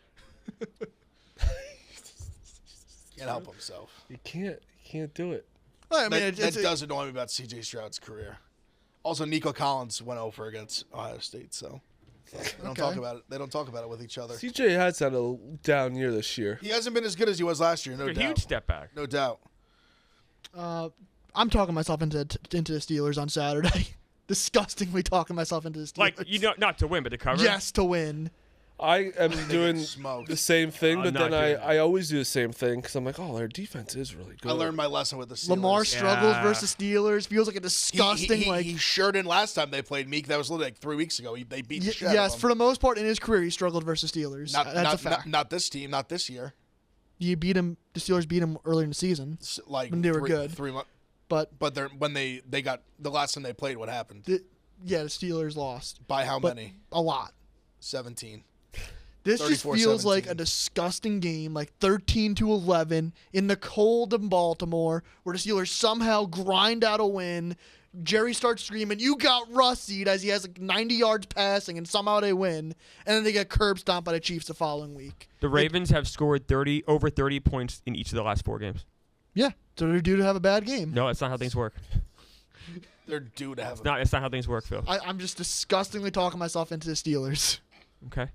Can't help himself. You can't do it. I mean, That does annoy me about C.J. Stroud's career. Also, Nico Collins went over against Ohio State, so they don't talk about it. They don't talk about it with each other. CJ has had a down year this year. He hasn't been as good as he was last year, no A doubt. huge step back. No doubt. I'm talking myself into the Steelers on Saturday. Disgustingly talking myself into the Steelers. Like not to win, but to cover. Yes, to win. I am doing smoked. the same thing, but not then doing I always do the same thing because I'm like, oh, their defense is really good. I learned my lesson with the Steelers. Lamar struggles Yeah. versus Steelers. Feels like a disgusting He sure didn't last time they played Meek. That was literally like 3 weeks ago. They beat the shit out yes, of for him. the most part in his career, he struggled versus Steelers. That's a fact. Not this team. Not this year. You beat him. The Steelers beat him earlier in the season, Like when they were 3 good. 3 months. but But when they got the last time they played, what happened? the Steelers lost By how but many? a lot. 17. This just feels like a disgusting game, like 13-11 in the cold of Baltimore, where the Steelers somehow grind out a win. Jerry starts screaming, "You got Russied," as he has like 90 yards passing, and somehow they win. And then they get curb stomped by the Chiefs the following week. The Ravens have scored over 30 points in each of the last 4 games. Yeah, so they're due to have a bad game. No, that's not how things work. They're due to have. It's not how things work, Phil. I'm just disgustingly talking myself into the Steelers. Okay.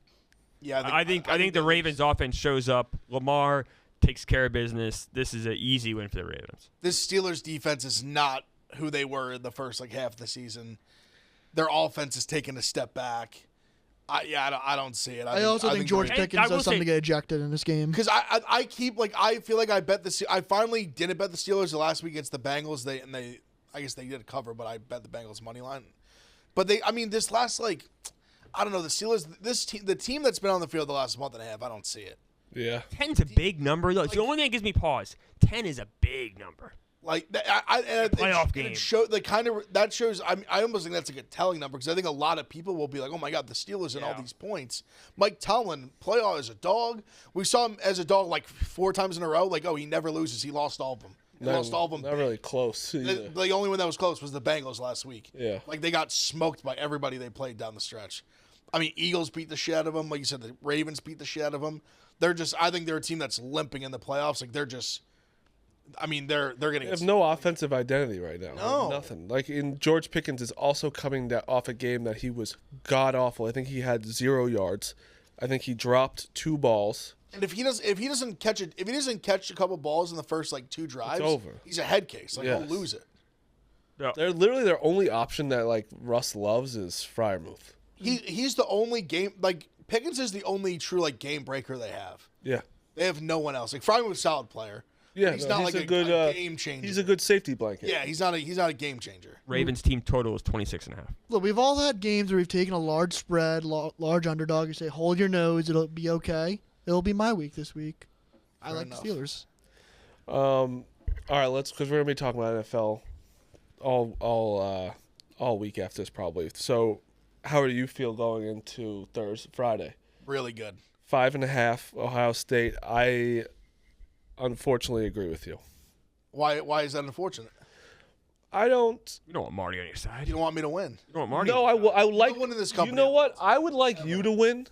Yeah, I think the Ravens' offense shows up. Lamar takes care of business. This is an easy win for the Ravens. This Steelers defense is not who they were in the first half of the season. Their offense is taking a step back. I don't see it. I also think George Pickens does something to get ejected in this game. Because I feel like I finally didn't bet the Steelers the last week against the Bengals. I guess they did cover, but I bet the Bengals money line. But this last I don't know, the Steelers, the team that's been on the field the last month and a half, I don't see it. Yeah. 10's a big number, though. It's the only thing that gives me pause. 10 is a big number. Playoff game. That shows. I almost think that's like a telling number because I think a lot of people will be like, "Oh my God, the Steelers and all these points." Mike Tomlin, playoff as a dog. We saw him as a dog like 4 times in a row. Like, oh, he never loses. He lost all of them. Lost all of them. Not really close. The only one that was close was the Bengals last week. Yeah. Like they got smoked by everybody they played down the stretch. I mean, Eagles beat the shit out of them. Like you said, the Ravens beat the shit out of them. I think they're a team that's limping in the playoffs. Like they're just. I mean, they're getting. They have no offensive identity right now. No, nothing. George Pickens is also coming off a game that he was god awful. I think he had 0 yards. I think he dropped 2 balls. And if he doesn't catch a couple balls in the first 2 drives, it's over. He's a head case. He'll lose it. Yeah. They're literally their only option that Russ loves is Freiermuth. He's the only game Pickens is the only true game breaker they have. Yeah, they have no one else. Freiermuth's a solid player. Yeah, he's not a good game changer. He's a good safety blanket. Yeah, he's not a game changer. Ravens team total is 26.5. Look, we've all had games where we've taken a large spread, large underdog, and say, "Hold your nose, it'll be okay." It'll be my week this week. I like the Steelers. All right, because we're gonna be talking about NFL all week after this probably. So, how do you feel going into Friday? Really good. 5.5 Ohio State. I unfortunately agree with you. Why is that unfortunate? I don't. You don't want Marty on your side. You don't want me to win. You don't want Marty. No, I would like. No one in this company. You know what? I would like you to win.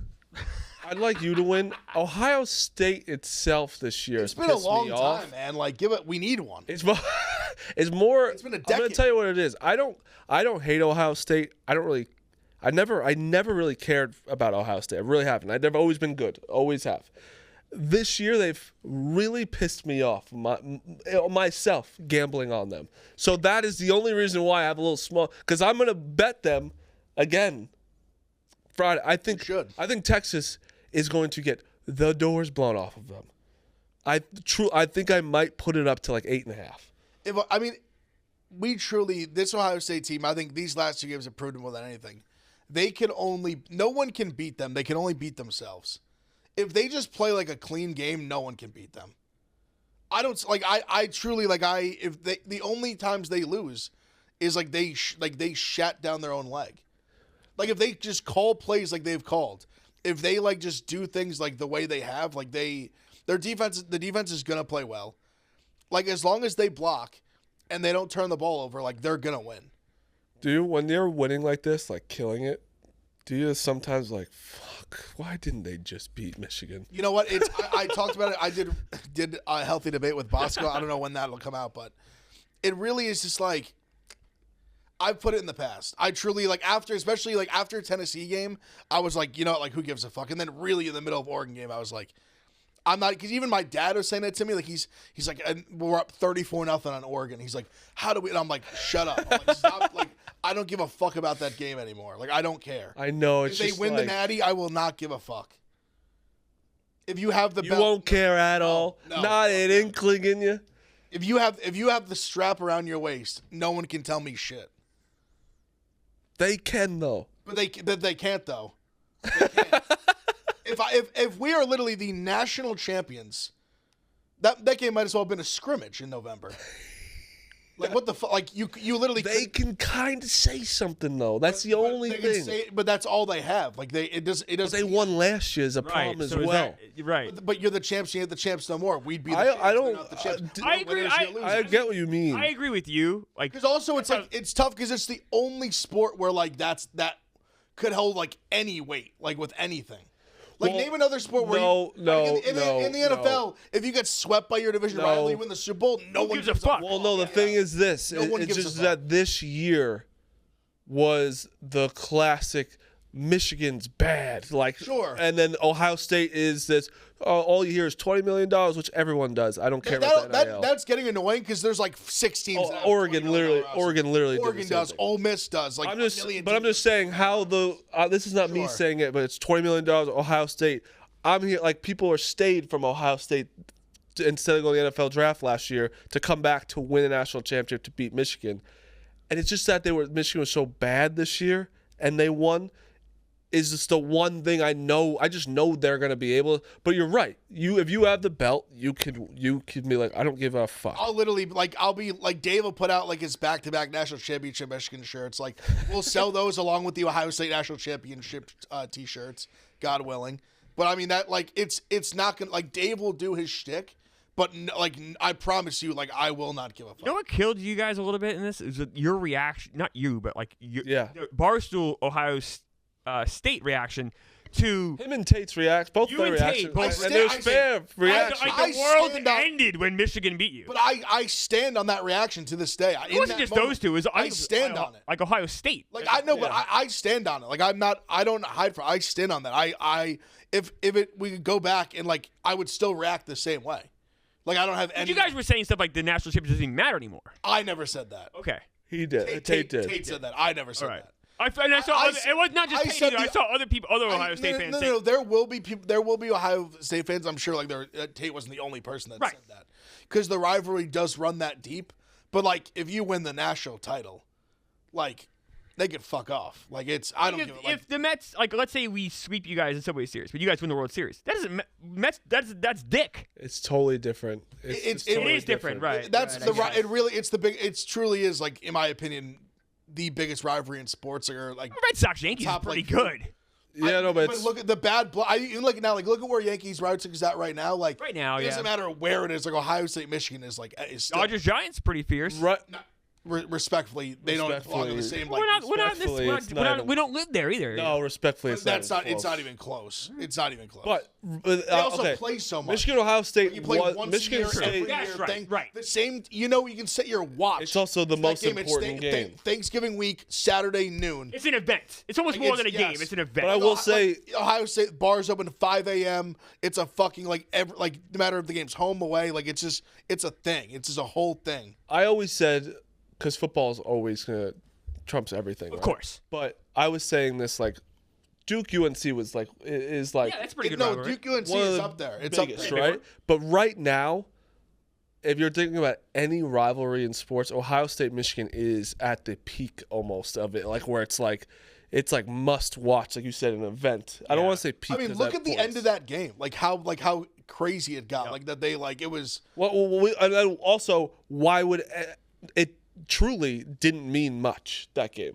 I'd like you to win. Ohio State itself this year. It's been a long time, man. We need one. It's more. It's more. It's been a decade. I'm gonna tell you what it is. I don't hate Ohio State. I never really cared about Ohio State. I really haven't. They've always been good. Always have. This year, they've really pissed me off, myself, gambling on them. So that is the only reason why I have a little small, because I'm going to bet them again Friday. I think Texas is going to get the doors blown off of them. I think I might put it up to 8.5. This Ohio State team, I think these last 2 games have proven more than anything. No one can beat them. They can only beat themselves. If they just play a clean game, no one can beat them. The only times they lose is they shut down their own leg. If they just call plays like they've called, if they just do things the way they have, the defense is gonna play well. As long as they block and they don't turn the ball over, they're gonna win. Do you, when they're winning like this, killing it, do you sometimes fuck, why didn't they just beat Michigan? You know what? I talked about it. I did a healthy debate with Bosco. I don't know when that'll come out, but it really is just I've put it in the past. I truly especially after Tennessee game, I was who gives a fuck? And then really in the middle of Oregon game, I was I'm not, because even my dad was saying that to me. He's like, we're up 34-0 on Oregon. He's like, how do we? And I'm like, shut up. I'm stop. I don't give a fuck about that game anymore. I don't care. I know. If they win the Natty, I will not give a fuck. If you have the belt, won't care at all. Not an inkling in you. If you have the strap around your waist, no one can tell me shit. They can though. But they can't though. They can't. If we are literally the national champions, that game might as well have been a scrimmage in November. Like what the fuck? Like you literally. They can kind of say something though. That's the only they can thing. say, but that's all they have. Like it does. But they won last year as a problem as so is well. right. But you're the champs. You ain't the champs no more. We'd be. The I champs, don't- they're not the champs. I agree. I get what you mean. I agree with you. Like, Because also it's like it's tough because it's the only sport where like that could hold like any weight, like with anything. Like Well, name another sport where in the NFL, if you get swept by your division rival, you win the Super Bowl, no one gives a fuck. Well, no, the thing is this. No one It's gives a just fuck. that this year was the classic Michigan's bad. Like, Sure. And then Ohio State is this, all you hear is $20 million, which everyone does. I don't care about that NIL. That's getting annoying because there's like 6 teams. that have Oregon $20 million literally Oregon did the same does. thing. Ole Miss does. Like I'm a million just teams. saying how this is not me Sure. saying it, but it's $20 million Ohio State. I'm here, like, people are stayed from Ohio State instead of going to the NFL draft last year to come back to win a national championship to beat Michigan. And it's just that Michigan was so bad this year and they won is just the one thing I know. I just know they're going to be able. But you're right. If you have the belt, you could be like, I don't give a fuck. I'll be like Dave will put out like his back-to-back national championship Michigan shirts. Like we'll sell those along with the Ohio State national championship T-shirts, God willing. But I mean that like it's not gonna like Dave will do his shtick, but I promise you, like I will not give a fuck. you know what killed you guys a little bit in this is that your reaction, not you, but like Yeah. the Barstool Ohio State reaction to Him and Tate's reaction, both You their and Tate, reactions, both- and there's fair reaction. like the world stand up- ended when Michigan beat you. But I stand on that reaction to this day. It wasn't just those two. It was I stand on it. Like Ohio State. Like I know, but I stand on it. Like I don't hide for. I stand on that. If we could go back and like I would still react the same way. Like I don't have any. You guys were saying stuff like the national championship doesn't even matter anymore. I never said that. Okay. He did. Tate did. Tate said that. I never said All right. that. I saw. It was not just I Tate said either. I the- saw other people, other Ohio State fans. No, saying, there will be people. There will be Ohio State fans. I'm sure. Like Tate wasn't the only person that Right. said that because the rivalry does run that deep. But like, if you win the national title, like they could fuck off. Like it's. I don't give. If the Mets, like, let's say we sweep you guys in Subway Series, but you guys win the World Series, that doesn't Mets. That's dick. It's totally different. It totally is different, right? That's Right, I get it. It really. It's the big. It truly is like, in my opinion, the biggest rivalry in sports. Or like Red Sox Yankees is Top, pretty like, good. Yeah, no, but it's, look at the bad blood. You look at now, like look at where Yankees Red Sox is at right now. Like Right now, it yeah. doesn't matter where it is. Like Ohio State, Michigan is like is still, Dodgers Giants pretty fierce. right. respectfully, they don't belong to the same. Like, Respectfully, it's not even- We don't live there either. No, respectfully, it's that's not. even It's close. not even close. It's not even close. But they also okay. play so much. Michigan, Ohio State You play was once Michigan a year, State. every That's year right, thing. right. The same. You know, you can set your watch. It's also the to that most game. It's important game. Thanksgiving week, Saturday noon. It's an event. It's almost Like, more than a game. yes. It's an event. But I will say, Ohio State bars open at 5 a.m. It's a fucking no matter if the game's home away. Like it's a thing. It's just a whole thing. I always said, because football is always gonna trumps everything. Of course. But I was saying this like Duke UNC was like is like Yeah, that's pretty good. No, rivalry. Duke UNC one of is the up there. It's biggest, up there. right? But right now, if you're thinking about any rivalry in sports, Ohio State Michigan is at the peak almost of it, like where it's like must watch, like you said, an event. I don't want to say peak. I mean, 'cause look that at the points. end of that game. Like how crazy it got. Like that they like it was. And then also, why would it truly didn't mean much that game?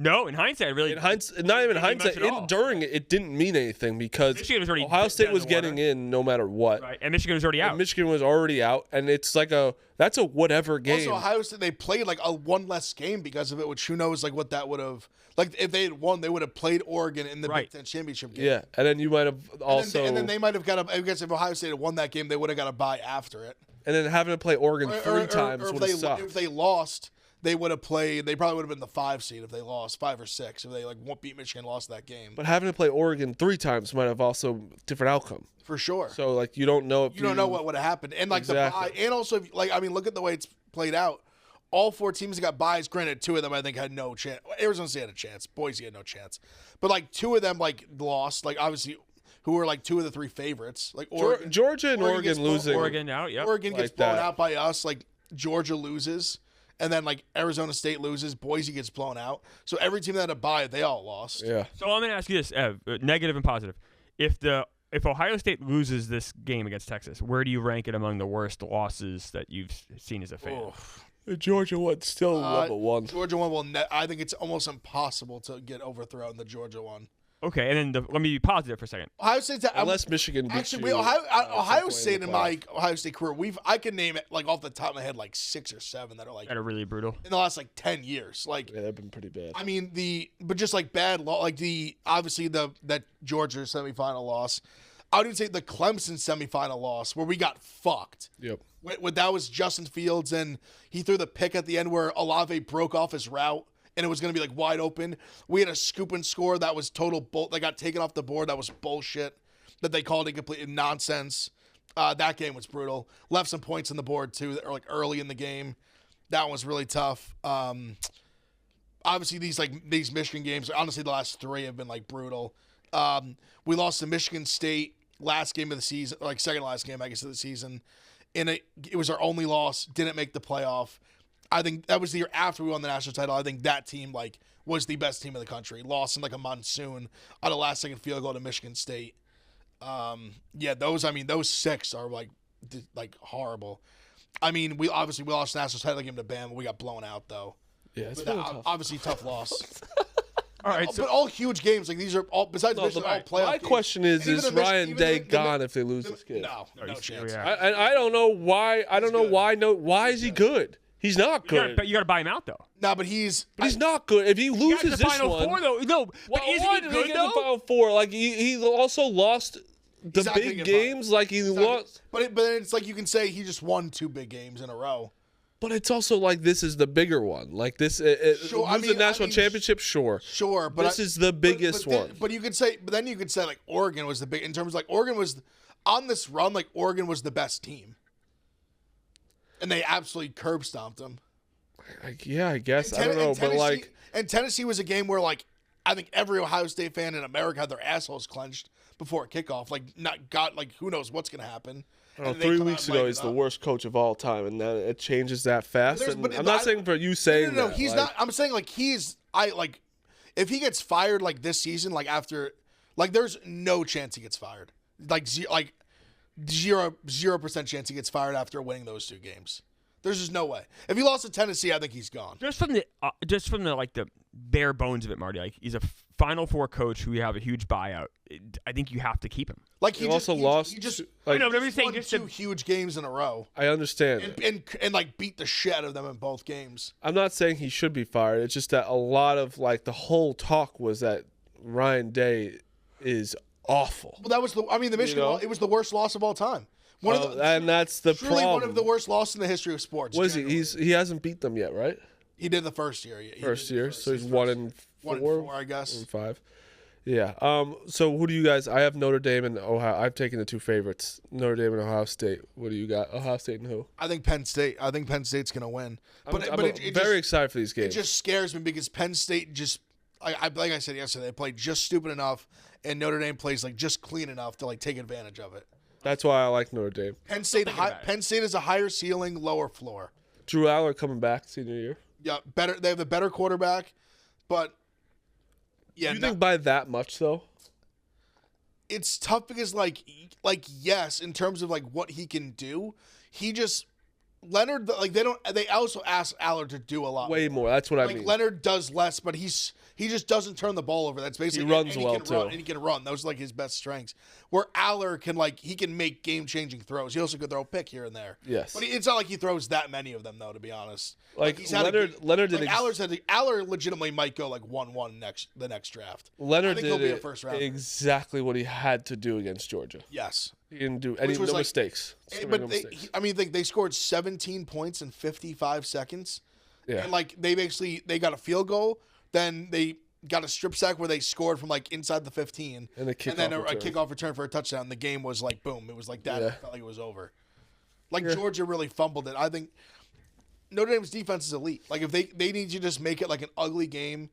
No, in hindsight, really. In hindsight, not even didn't mean much hindsight. at all. During it, it didn't mean anything because Michigan was already Ohio State dead in was the getting water. in no matter what. Right, and Michigan was already out. And Michigan was already out, and it's like that's a whatever game. Also, Ohio State they played like a one less game because of it, which who knows like what that would have like if they had won, they would have played Oregon in the Right. Big Ten championship game. Yeah, and then you might have also and then they might have got I guess if Ohio State had won that game, they would have got a bye after it. and then having to play Oregon three times or would have if sucked. they lost, they would have played. They probably would have been the 5 seed if they lost 5 or 6. If they beat Michigan, and lost that game But having to play Oregon three times might have also different outcome. for sure. So like you don't know if You don't know what would have happened, and like Exactly. the bye, and also I mean, look at the way it's played out. All 4 teams that got byes. Granted, 2 of them I think had no chance. Arizona State had a chance. Boise had no chance. But like 2 of them like lost. Like obviously, who were like 2 of the 3 favorites. Like Oregon, Georgia and Oregon gets Oregon blown- losing. Oregon out, yep. Oregon gets Like blown that. out by us. Like Georgia loses, and then like Arizona State loses. Boise gets blown out. So every team that had a bye, they all lost. Yeah. So I'm going to ask you this, Ev, negative and positive. If Ohio State loses this game against Texas, where do you rank it among the worst losses that you've seen as a fan? The Georgia one still number one. Georgia one will. I think it's almost impossible to get overthrown. The Georgia one. Okay, and then let me be positive for a second. Ohio State. Unless Michigan beats actually, you. Ohio State in my Ohio State career, I can name it like off the top of my head like 6 or 7 that are like That are really brutal. in the last like 10 years. Like Yeah, they've been pretty bad. I mean but just like bad law, like obviously that Georgia semifinal loss. I would even say the Clemson semifinal loss where we got fucked. Yep. That was Justin Fields and he threw the pick at the end where Olave broke off his route and it was going to be like wide open. We had a scoop and score that was total that got taken off the board. That was bullshit. That they called it complete nonsense. That game was brutal. Left some points on the board too, that are like early in the game. That one was really tough. Obviously these Michigan games, honestly the last 3 have been like brutal. We lost to Michigan State last game of the season, like second last game I guess of the season. And it was our only loss. Didn't make the playoff. I think that was the year after we won the national title. I think that team like was the best team in the country. Lost in like a monsoon on a last second field goal to Michigan State. Those 6 are like horrible. I mean, we lost the national title game to Bama. We got blown out though. Yeah, it's But been tough. obviously tough loss. All right, But all huge games like these are all besides Michigan, all playoff. My games. question is And even the Ryan even Day the- the- gone if they lose this game? No chance. Yeah. I don't know why. I don't know good. why. No, why is he good? He's not good. you got to buy him out though. No, but he's not good. If he He got loses to the this Final one, Four though. No, but why isn't he did good he get the though? Final Four? Like he also lost the He's not gonna big get games. fired. Like he lost. But it's like you can say he just won 2 big games in a row. But it's also like this is the bigger one. Like this, Sure, lose the national championship, sure. Sure, but This is the biggest one. But you could say, like Oregon was the big in terms of like Oregon was on this run. Like Oregon was the best team, and they absolutely curb stomped them. I guess I don't know, but like and Tennessee was a game where like I think every Ohio State fan in America had their assholes clenched before kickoff. Like who knows what's gonna happen. And they 3 come out weeks and ago, light he's it the up. worst coach of all time, and then it changes that fast. There's- And but- I'm but not I- saying for you saying No, that. he's like, not. I'm saying like if he gets fired like this season, like after, like there's no chance he gets fired. Like 0% chance he gets fired after winning those 2 games. There's just no way. If he lost to Tennessee, I think he's gone. Just from the like the bare bones of it, Marty. Like he's a Final Four coach who you have a huge buyout. I think you have to keep him. Like He also lost. He just like, I know, but I'm just saying won just 2 huge games in a row, I understand. and like beat the shit out of them in both games. I'm not saying he should be fired. It's just that a lot of like the whole talk was that Ryan Day is awful. Well, that was the Michigan. know? It was the worst loss of all time. And that's the truly problem. one of the worst losses in the history of sports. Was he? generally. He hasn't beat them yet, right? He did the first year. He First did the year, first- so he's his 1 first- and 1 and 4, 4, I guess. 1 and 5. Yeah. So who do you guys? I have Notre Dame and Ohio. I've taken the 2 favorites, Notre Dame and Ohio State. What do you got? Ohio State and who? I think Penn State. I think Penn State's going to win. I'm very excited for these It games. just scares me because Penn State just, like I said yesterday, they played just stupid enough, and Notre Dame plays like just clean enough to like take advantage of it. That's why I like Notre Dame. Penn State is a higher ceiling, lower floor. Drew Aller coming back senior year. Yeah, better. They have a better quarterback, but yeah, Do you think by that much though? it's tough because like yes, in terms of like what he can do, he just Leonard like they also ask Allard to do a lot. Way more. That's what I Like mean. Leonard does less, but he just doesn't turn the ball over. That's basically runs and well, can too. Run, and he can run. Those are like his best strengths. Where Allard can he can make game changing throws. He also could throw a pick here and there. Yes. but it's not like he throws that many of them though. To be honest, Like, he's had Leonard did Allard legitimately might go like 1-1 the next draft. Leonard I think he'll did be a first rounder. exactly what he had to do against Georgia. Yes. He didn't do any was, like- mistakes. But No they, mistakes. they scored 17 points in 55 seconds. Yeah. And they got a field goal, then they got a strip sack where they scored from like inside the 15, And the kickoff then a return. kickoff return for a touchdown. The game was like boom. It was like that. Yeah. It felt like it was over. Georgia really fumbled it. I think Notre Dame's defense is elite. Like if they need to just make it like an ugly game,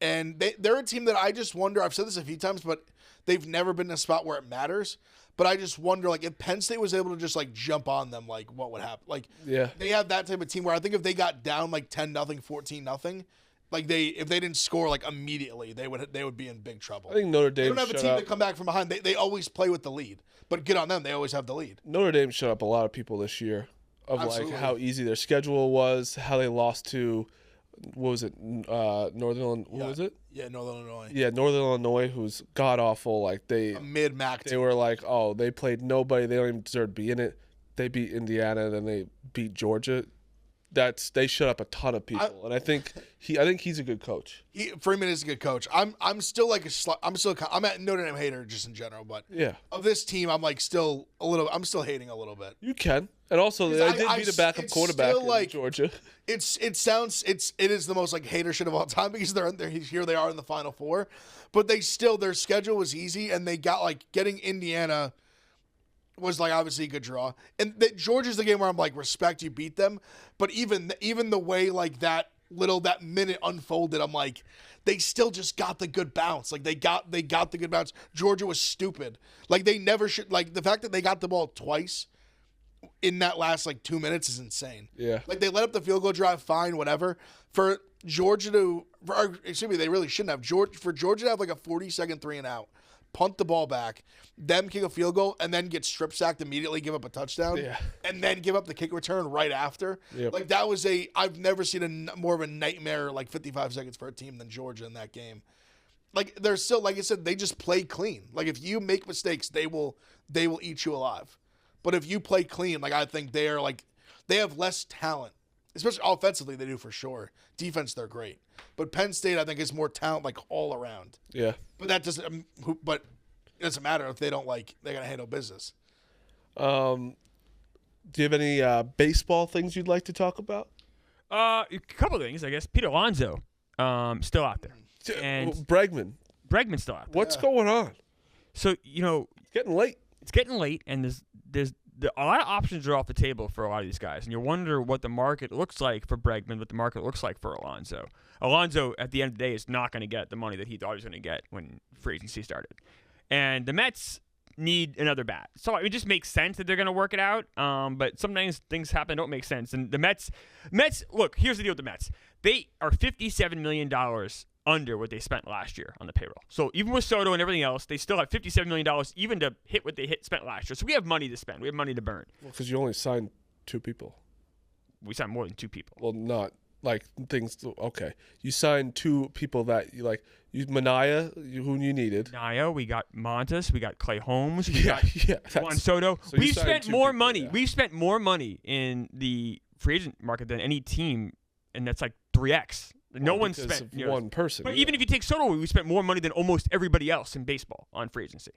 and they're a team that I just wonder. I've said this a few times, but they've never been in a spot where it matters. But I just wonder, like, if Penn State was able to just like jump on them, like, what would happen? Like, Yeah. they have that type of team where I think if they got down like 10-0, 14-0, like if they didn't score like immediately, they would be in big trouble. I think Notre They Dame don't have a shut team up. to come back from behind. They always play with the lead, but good on them. They always have the lead. Notre Dame shut up a lot of people this year. of Absolutely. like how easy their schedule was, how they lost to, what was it, Northern Illinois? What was it? Yeah, Northern Illinois. Yeah, Northern Illinois, who's god awful. Like A mid-MAC they team. were like, oh, they played nobody. They don't even deserve to be in it. They beat Indiana, then they beat Georgia. They shut up a ton of people, and I think he's a good coach. Freeman is a good coach. I'm still like I'm a Notre Dame hater just in general, but Yeah, of this team, I'm still hating a little bit. you can, and also they did beat a backup it's quarterback still, in like, Georgia. It is the most like hater shit of all time because here they are in the Final Four, but their schedule was easy and they got like getting Indiana was like obviously a good draw, and Georgia's the game where I'm like respect you beat them, but even the way like that minute unfolded, I'm like they still just got the good bounce. Like they got the good bounce. Georgia was stupid. Like they never should. Like the fact that they got the ball twice in that last like 2 minutes is insane. Yeah. Like they let up the field goal drive, fine, whatever. For Georgia they really shouldn't have. For Georgia to have like a 40-second 3-and-out, punt the ball back, them kick a field goal, and then get strip sacked immediately, give up a touchdown, and then give up the kick return right after. Yep. Like that was I've never seen more of a nightmare like 55 seconds for a team than Georgia in that game. Like they're still, like I said, they just play clean. Like if you make mistakes, they will eat you alive. But if you play clean, like I think they have less talent, especially offensively. They do for sure. Defense, they're great. But Penn State, I think, is more talent like all around. Yeah. But that doesn't. But it doesn't matter if they don't they're gonna handle business. Do you have any baseball things you'd like to talk about? A couple of things, I guess. Pete Alonso, still out there, and Bregman's still out there. What's going on? So It's getting late. it's getting late, and there's a lot of options are off the table for a lot of these guys, and you wonder what the market looks like for Bregman, what the market looks like for Alonso. Alonso, at the end of the day, is not going to get the money that he thought he was going to get when free agency started, and the Mets need another bat. So it just makes sense that they're going to work it out, but sometimes things happen that don't make sense. And the Mets, look, here's the deal with the Mets. They are $57 million under what they spent last year on the payroll. So even with Soto and everything else, they still have $57 million even to hit what they spent last year. So we have money to spend. We have money to burn. Well, because you only signed 2 people. We signed more than 2 people. Well, not like things. Okay, you signed 2 people that you like. You Manaea, who you needed. Naya, we got Montas, we got Clay Holmes, we got Juan Soto. So you We've signed spent 2 more people, money. yeah. We've spent more money in the free agent market than any team, and that's like 3x. No Well, one's because spent of one person. But even if you take Soto, we spent more money than almost everybody else in baseball on free agency.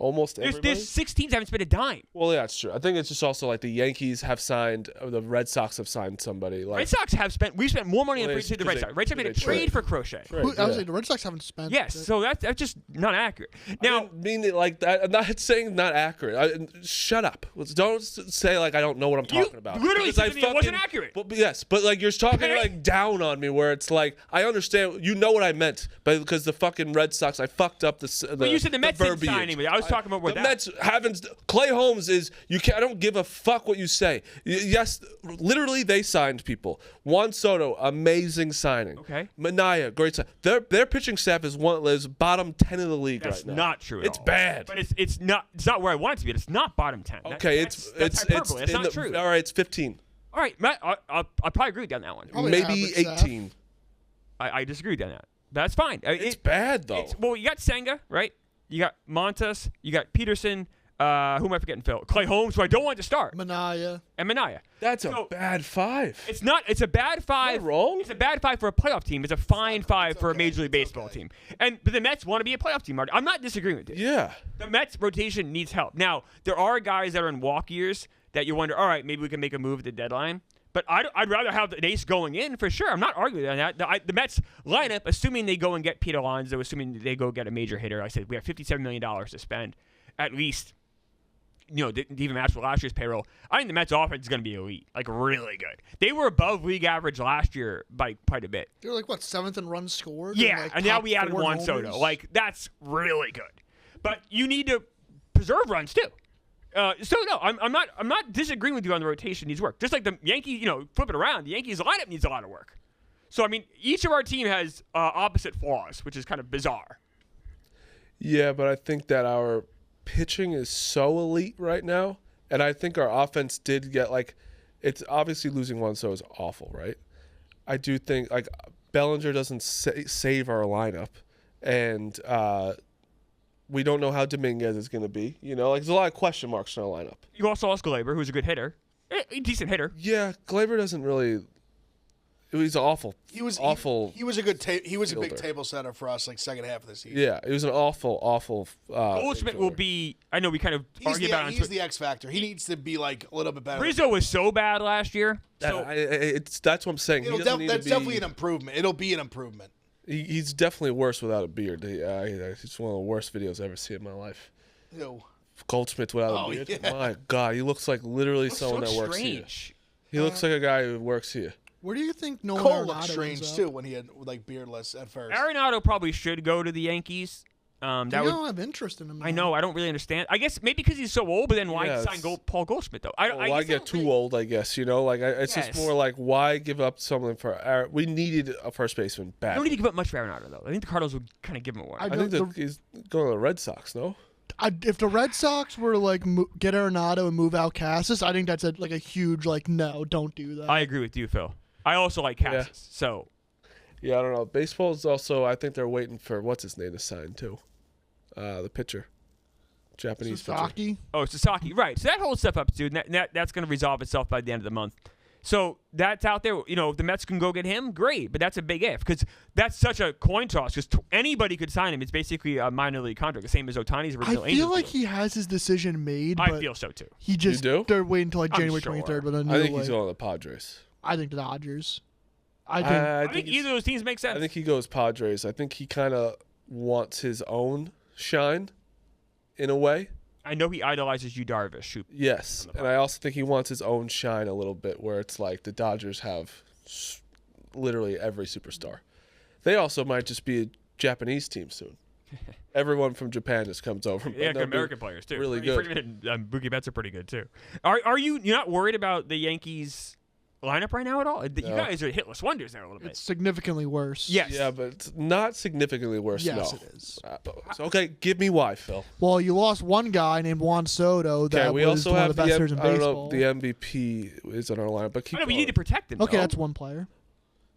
almost everybody. There's 6 teams that haven't spent a dime. Well, yeah, it's true. I think it's just also like the Yankees have signed, or the Red Sox have signed somebody. Like Red Sox have spent. We spent more money on Well, free it's agency than the Red because Sox. Red Sox made a they trade trade. for Crochet. Right, I was yeah. saying the Red Sox haven't spent. Yes, so that's just not accurate. I Now, didn't mean it like that. I'm not saying not accurate. Shut up. Don't say like I don't know what I'm talking about. literally Because said to me it wasn't accurate. But yes, but like you're talking Okay. like down on me, where it's like I understand. You know what I meant, but because the fucking Red Sox, I fucked up the. But you said the Mets didn't verbiage. sign anybody. I was talking about the without. Mets haven't. Clay Holmes is you. Can't, I don't give a fuck what you say. Yes, literally they signed people. Juan Soto, amazing signing. Okay. Manaea, great sign. Their pitching staff is bottom 10 of the league That's right now. not true at It's all. bad. But it's not where I want it to be. It's not bottom 10. Okay, that's it's hyperbole. That's in not the, true. All right, it's 15. All right, Matt, I'll probably agree with you on that one. Probably Maybe average staff. 18. I disagree with you on that. That's fine. It's bad though. Well, you got Senga, right? You got Montas. You got Peterson. Who am I forgetting, Phil? Clay Holmes, who I don't want to start. Manaya. And Manaea. That's So- a bad 5. It's not. It's a bad 5. Am I wrong? It's a bad 5 for a playoff team. It's a fine 5 for a Major League Baseball team. But the Mets want to be a playoff team. I'm not disagreeing with you. Yeah. The Mets rotation needs help. Now, there are guys that are in walk years that you wonder, all right, maybe we can make a move at the deadline. But I'd rather have the ace going in for sure. I'm not arguing on that. The Mets lineup, assuming they go and get Pete Alonso, assuming they go get a major hitter, like I said, we have $57 million to spend at least. To even match with last year's payroll. I think the Mets offense is going to be elite, like really good. They were above league average last year by quite a bit. They were like, what, 7th in runs scored? Yeah, like and now top we added 4 Juan homers? Soto. Like, that's really good. But you need to preserve runs too. I'm not disagreeing with you on the rotation needs work. Just like the Yankees, flip it around. The Yankees lineup needs a lot of work. So I mean, each of our team has opposite flaws, which is kind of bizarre. Yeah, but I think that our pitching is so elite right now, and I think our offense did get like it's obviously losing Juan Soto is awful, right? I do think like Bellinger doesn't save our lineup, and we don't know how Dominguez is going to be. You know, like there's a lot of question marks in our lineup. You also lost Glaber, who's a good hitter, a decent hitter. Yeah, Glaber doesn't really. He's awful. He was awful. He was a good. He was fielder. a big table setter for us, like second half of the season. Yeah, it was an awful. Goldschmidt will be. I know we kind of argue about it. He's the X factor. He needs to be like a little bit better. Rizzo was so bad last year. So that's what I'm saying. That's definitely an improvement. It'll be an improvement. He's definitely worse without a beard. It's one of the worst videos I've ever seen in my life. Ew. Goldschmidt without a beard. Yeah. My God, he looks like literally someone that works here. He looks like a guy who works here. Where do you think Nolan Cole Arenado looked strange ends up? too when he had like beardless at first. Arenado probably should go to the Yankees. You don't have interest in him. I know. I don't really understand. I guess maybe because he's so old, but then why sign Paul Goldschmidt though? Why get too old? I guess you know. Like it's just more like why give up something for? We needed a first baseman bad. I don't need to give up much for Arenado though. I think the Cardinals would kind of give him away. I think he's going to the Red Sox. No. If the Red Sox were to like get Arenado and move out Cassis, I think that's a huge no, don't do that. I agree with you, Phil. I also like Cassis, so. Yeah, I don't know. Baseball is also. I think they're waiting for what's his name to sign too. The pitcher, Japanese Sasaki? pitcher. Oh, Sasaki, right? So that holds stuff up, dude. That's going to resolve itself by the end of the month. So that's out there. You know, if the Mets can go get him, great. But that's a big if because that's such a coin toss. Because anybody could sign him. It's basically a minor league contract, the same as Ohtani's original. I feel like he has his decision made. I feel so too. He just you do? They're waiting until like January sure. 23rd with a new. I think he's going to the Padres. I think the Dodgers. I think either of those teams make sense. I think he goes Padres. I think he kind of wants his own shine, in a way. I know he idolizes Yu Darvish. Yes, and I also think he wants his own shine a little bit, where it's like the Dodgers have literally every superstar. They also might just be a Japanese team soon. Everyone from Japan just comes over. Yeah, good American players too. Really good. Mookie Betts are pretty good too. Are you're not worried about the Yankees lineup right now at all? You guys are hitless wonders there a little bit. It's significantly worse. Yes. Yeah, but it's not significantly worse. Yes, no. it is. Okay, give me why, Phil. Well, you lost one guy named Juan Soto that we was also one have of the best hitters in I don't baseball. know if the MVP is on our line, but keep But you need to protect him. Okay, though. that's one player.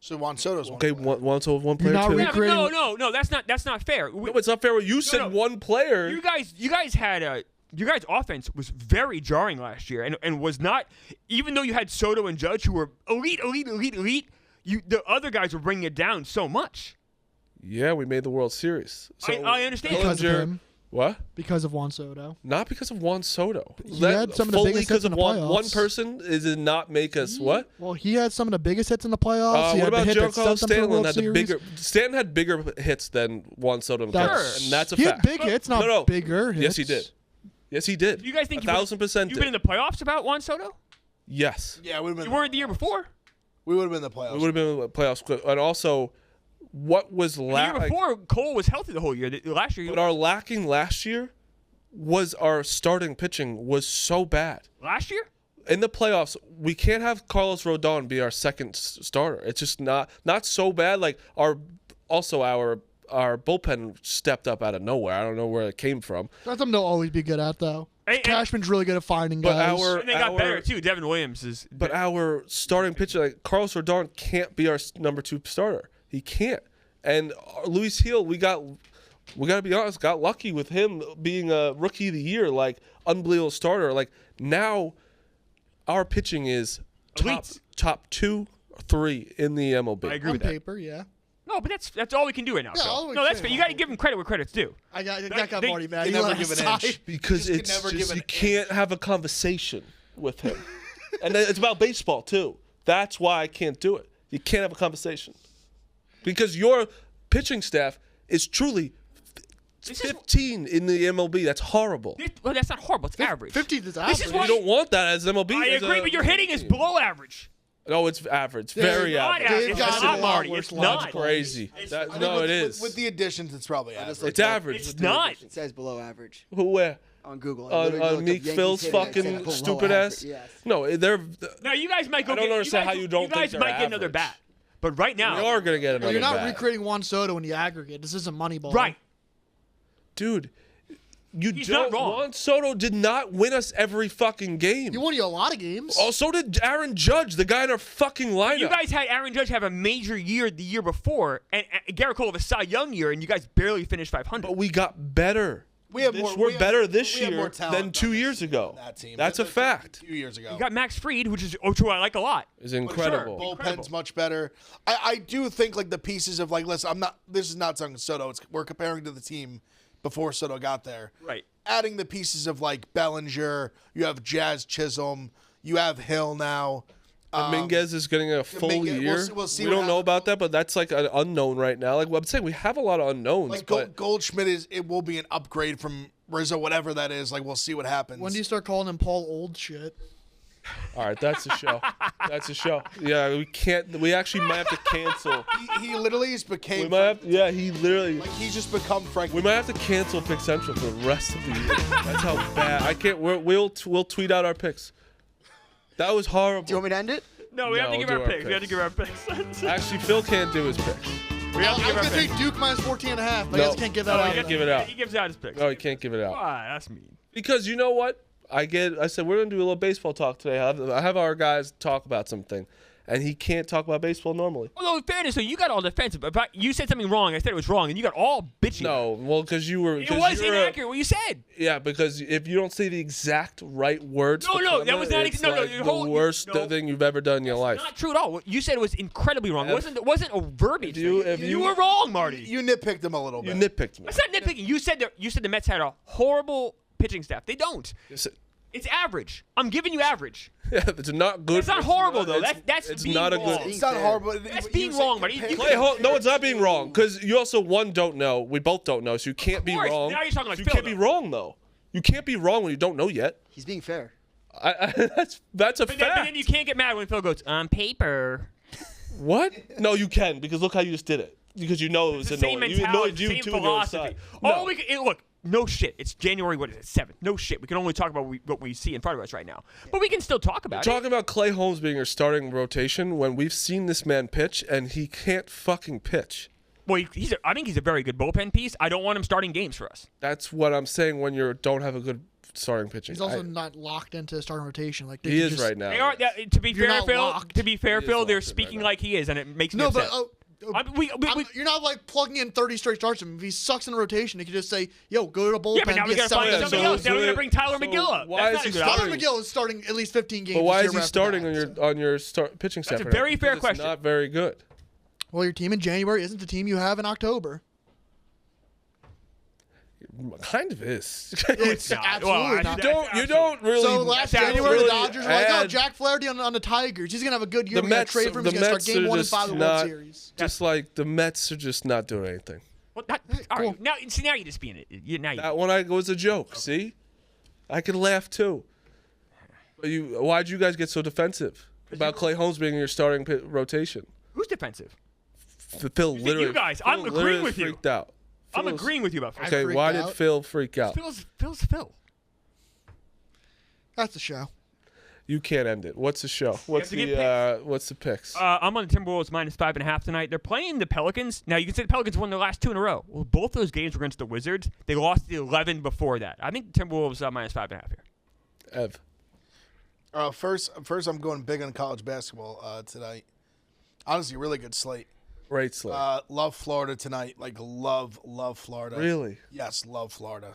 So Juan Soto's one. Okay, player. one player not too. re- Yeah, but no, that's not fair. No, it's not fair. You said one player. You guys had your guys' offense was very jarring last year, and was not. Even though you had Soto and Judge, who were elite, the other guys were bringing it down so much. Yeah, we made the World Series. So I understand. Because of him. What? Because of Juan Soto. Not because of Juan Soto. He had some of the fully biggest because hits in of the one playoffs. person did not make us what? Well, he had some of the biggest hits in the playoffs. He What had the about hit that Giancarlo sent them to the Stanton? World Had the Series. bigger. Stanton had bigger hits than Juan Soto, in the playoffs, and that's a He fact. had big hits, not bigger hits. Yes, he did. Yes, he did. You guys think 1,000% you've been in the playoffs about Juan Soto? Yes. Yeah, we would have You been. weren't the year before. We would have been in the playoffs. We would have been in the playoffs, and also, what was The year before, Cole was healthy the whole year. Last year, What our lacking last year was our starting pitching was so bad. last year. In the playoffs, we can't have Carlos Rodon be our second starter. It's just not so bad. Like our bullpen stepped up out of nowhere. I don't know where it came from. That's something they'll always be good at, though. Cashman's really good at finding But guys. And they got better too. Devin Williams is. But our starting pitcher, like Carlos Rodon, can't be our number 2 starter. He can't. And Luis Gil, we got to be honest, got lucky with him being a rookie of the year, like unbelievable starter. Like now, our pitching is top 2, 3 in the MLB. I agree on with that. paper, yeah. No, but that's all we can do right now. Yeah, Phil. all we No, that's can. fair. You got to give him credit where credit's due. That got they- Marty mad. they He never let give us an die. inch. Because You it's just never just, give you an can't have a conversation with him. And it's about baseball, too. That's why I can't do it. You can't have a conversation. Because your pitching staff is truly 15 in the MLB. That's horrible. Well, that's not horrible. It's average. 15th is This average. is why You don't want that as MLB. I as agree, but your hitting is below average. No, it's average. Very It's not average. average. They've It's got not, a lot Marty. worse It's lines. not. Crazy. I No, think it is. With the additions, it's probably average. looked It's average. It's not. It says below average Who, where? on Google. I On literally looked up Meek Yankees Phil's hitting, it said fucking below stupid average. ass? Yes. No, they're. Now you guys might go. I don't understand how you don't You guys think they're might get another average. bat, but right now, We are going to get another You're not bat. recreating Juan Soto in the aggregate. This isn't Moneyball. right? Dude, He's not wrong. Juan Soto did not win us every fucking game. He won you a lot of games. Oh, so did Aaron Judge, the guy in our fucking lineup. You guys had Aaron Judge have a major year the year before, and Garrett Cole have a Cy Young year, and you guys barely finished 500. But we got better. We're better this year than 2 years ago. That team. That's a fact. 2 years ago. You got Max Fried, who I like a lot. Is incredible. Bullpen's much better. I do think like the pieces of like, listen, this is not talking Soto. We're comparing to the team before Soto got there. Right. Adding the pieces of like Bellinger, you have Jazz Chisholm, you have Hill now. Dominguez is getting a full year. We'll see we don't know about that, but that's like an unknown right now. Like I'm saying, we have a lot of unknowns. Like but Goldschmidt it will be an upgrade from Rizzo, whatever that is. Like we'll see what happens. When do you start calling him Paul Old shit? all right, that's a show. That's a show. Yeah, we can't. We actually might have to cancel. he literally just became. We might have. Yeah, he literally. Like he's just become Frank. We might have to cancel Pick Central for the rest of the year. That's how bad. I can't. We'll tweet out our picks. That was horrible. Do you want me to end it? No, we have to No, give do our our picks. We have to give our picks. Actually, Phil can't do his picks. We have to I give was our going to picks. take Duke minus 14.5, but I No. guess I can't give that No, out. he can't give it out. He gives out his picks. No, he can't give it out. Why? That's mean. Because you know what? I said we're gonna do a little baseball talk today. I have our guys talk about something, and he can't talk about baseball normally. Although, in fairness, so you got all defensive. If you said something wrong, I said it was wrong, and you got all bitchy. No, well, because you were. It was inaccurate what you said. Yeah, because if you don't say the exact right words, No, for no, that Clement, was not it's no, like the the whole- worst no. thing you've ever done in your life. Not true at all. What you said was incredibly wrong. If- It wasn't a verbiage. if thing. you- You were wrong, Marty. You nitpicked him a little You bit. nitpicked me. That's not nitpicking. You said the Mets had a horrible pitching staff. They don't. It's average. I'm giving you average. Yeah, it's not good. It's not horrible though. That's it's being not a wrong. good. It's not horrible. That's being wrong, buddy. You No, it's not being wrong because you also don't know. We both don't know, so you can't be course. wrong. Now you're talking like you Phil, can't be though. wrong though. You can't be wrong when you don't know yet. He's being fair. That's a But fact. then you can't get mad when Phil goes on paper. What? No, you can because look how you just did it. Because you know it was It's the same annoying. You mentality, annoyed you same too on the other philosophy. side. Oh, No. look. No shit. It's January. What is it? 7th. No shit. We can only talk about what we see in front of us right now. But we can still talk about it. Talking about Clay Holmes being your starting rotation when we've seen this man pitch and he can't fucking pitch. Well, I think he's a very good bullpen piece. I don't want him starting games for us. That's what I'm saying when you don't have a good starting pitching. He's also not locked into starting rotation. Like they He can is just- right now. They are, to be You're fair, not Phil. locked. To be fair, He is Phil, locked they're in speaking right now. like he is, and it makes me No, upset. but you're not like plugging in 30 straight starts. If he sucks in the rotation, you can just say, "Yo, go to bullpen." Yeah, but now we be a gotta find seventh somebody inning. else. Now we gotta bring Tyler McGill up. why That's is not he a good Tyler option. McGill is starting at least 15 games. But why this is year he after starting that, on your pitching staff? That's a right now? very fair Because question. It's not very good. Well, your team in January isn't the team you have in October. Kind of is. It's not. absolutely Well, not. You don't really. So last that's January, the really Dodgers were like, "Oh, add- Jack Flaherty on the Tigers. He's gonna have a good year. The We gotta Mets, trade for him. the He's gonna Mets start game are 1 and just 5 of the World not. Series." Just like the Mets are just not doing anything. Well, all cool. right. Now you're just being it. Now you. That one was a joke. See, I could laugh too. But why'd you guys get so defensive about Clay Holmes being in your starting rotation? Who's defensive? Phil literally. you guys. I'm Phil agreeing literally with you. freaked out. I'm Phil's- agreeing with you about Phil. Okay, freaked why did out. Phil freak out? Phil's Phil. That's the show. You can't end it. What's the show? What's to get what's the picks? I'm on the Timberwolves minus 5.5 tonight. They're playing the Pelicans. Now, you can say the Pelicans won their last 2 in a row. Well, both those games were against the Wizards. They lost the 11 before that. I think the Timberwolves minus 5.5 here. Ev. First, I'm going big on college basketball tonight. Honestly, really good slate. Great slate. Love Florida tonight. Like love Florida. Really? Yes, love Florida.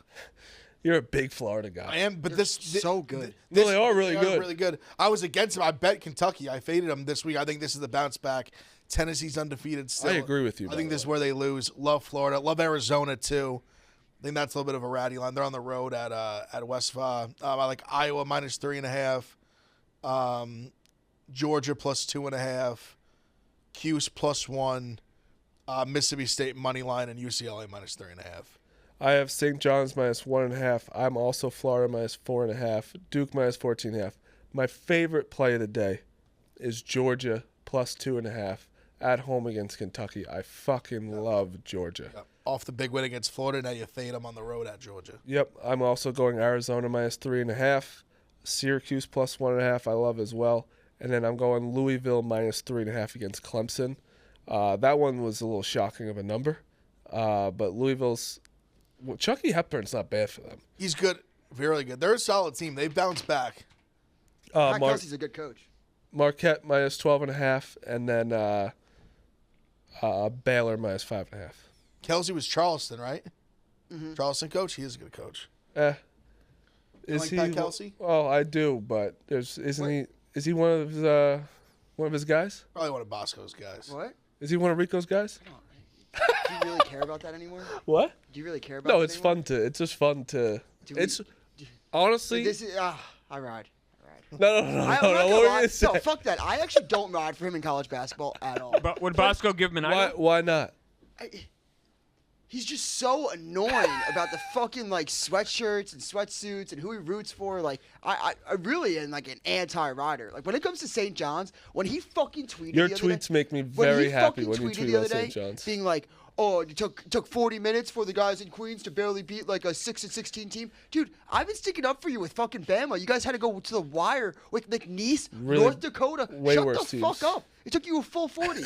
You're a big Florida guy. I am, but this so good. No, they are really good. Really good. I was against them. I bet Kentucky. I faded them this week. I think this is the bounce back. Tennessee's undefeated still. I agree with you, I by think the this is way. where they lose. Love Florida. Love Arizona too. I think that's a little bit of a ratty line. They're on the road at West I like Iowa minus 3.5. Georgia plus 2.5. Cuse plus 1. Mississippi State money line and UCLA minus 3.5. I have St. John's minus 1.5. I'm also Florida minus 4.5. Duke minus 14.5. My favorite play of the day is Georgia plus 2.5 at home against Kentucky. I fucking love Georgia. Off the big win against Florida, now you fade them on the road at Georgia. Yep, I'm also going Arizona minus 3.5. Syracuse plus 1.5. I love as well. And then I'm going Louisville minus 3.5 against Clemson. That one was a little shocking of a number, but Louisville's Well, Chucky Hepburn's not bad for them. He's good, really good. They're a solid team. They've bounced back. Pat Kelsey's a good coach. Marquette minus 12.5, and then Baylor minus 5.5. Kelsey was Charleston, right? Mm-hmm. Charleston coach. He is a good coach. Is Pat Kelsey? Oh, I do, but isn't he? Is he one of his guys? Probably one of Bosco's guys. What? Is he one of Rico's guys? Do you really care about that anymore? What? Do you really care about No, that it's anymore? fun to. It's just fun to. It's Honestly. This is I ride. No. I'm not What gonna were you lie. gonna say? No, fuck that. I actually don't ride for him in college basketball at all. But would Bosco give him an eye? Why not? He's just so annoying about the fucking like sweatshirts and sweatsuits and who he roots for. Like I really am like an anti-rider. Like when it comes to St. John's, when he fucking tweeted Your the other tweets day, make me very happy when you tweeted tweet the about other day, St. John's. being like, "Oh, it took 40 minutes for the guys in Queens to barely beat like a 6-16 team." Dude, I've been sticking up for you with fucking Bama. You guys had to go to the wire with McNeese, Really North Dakota. way Shut worse the teams. fuck up. It took you a full 40.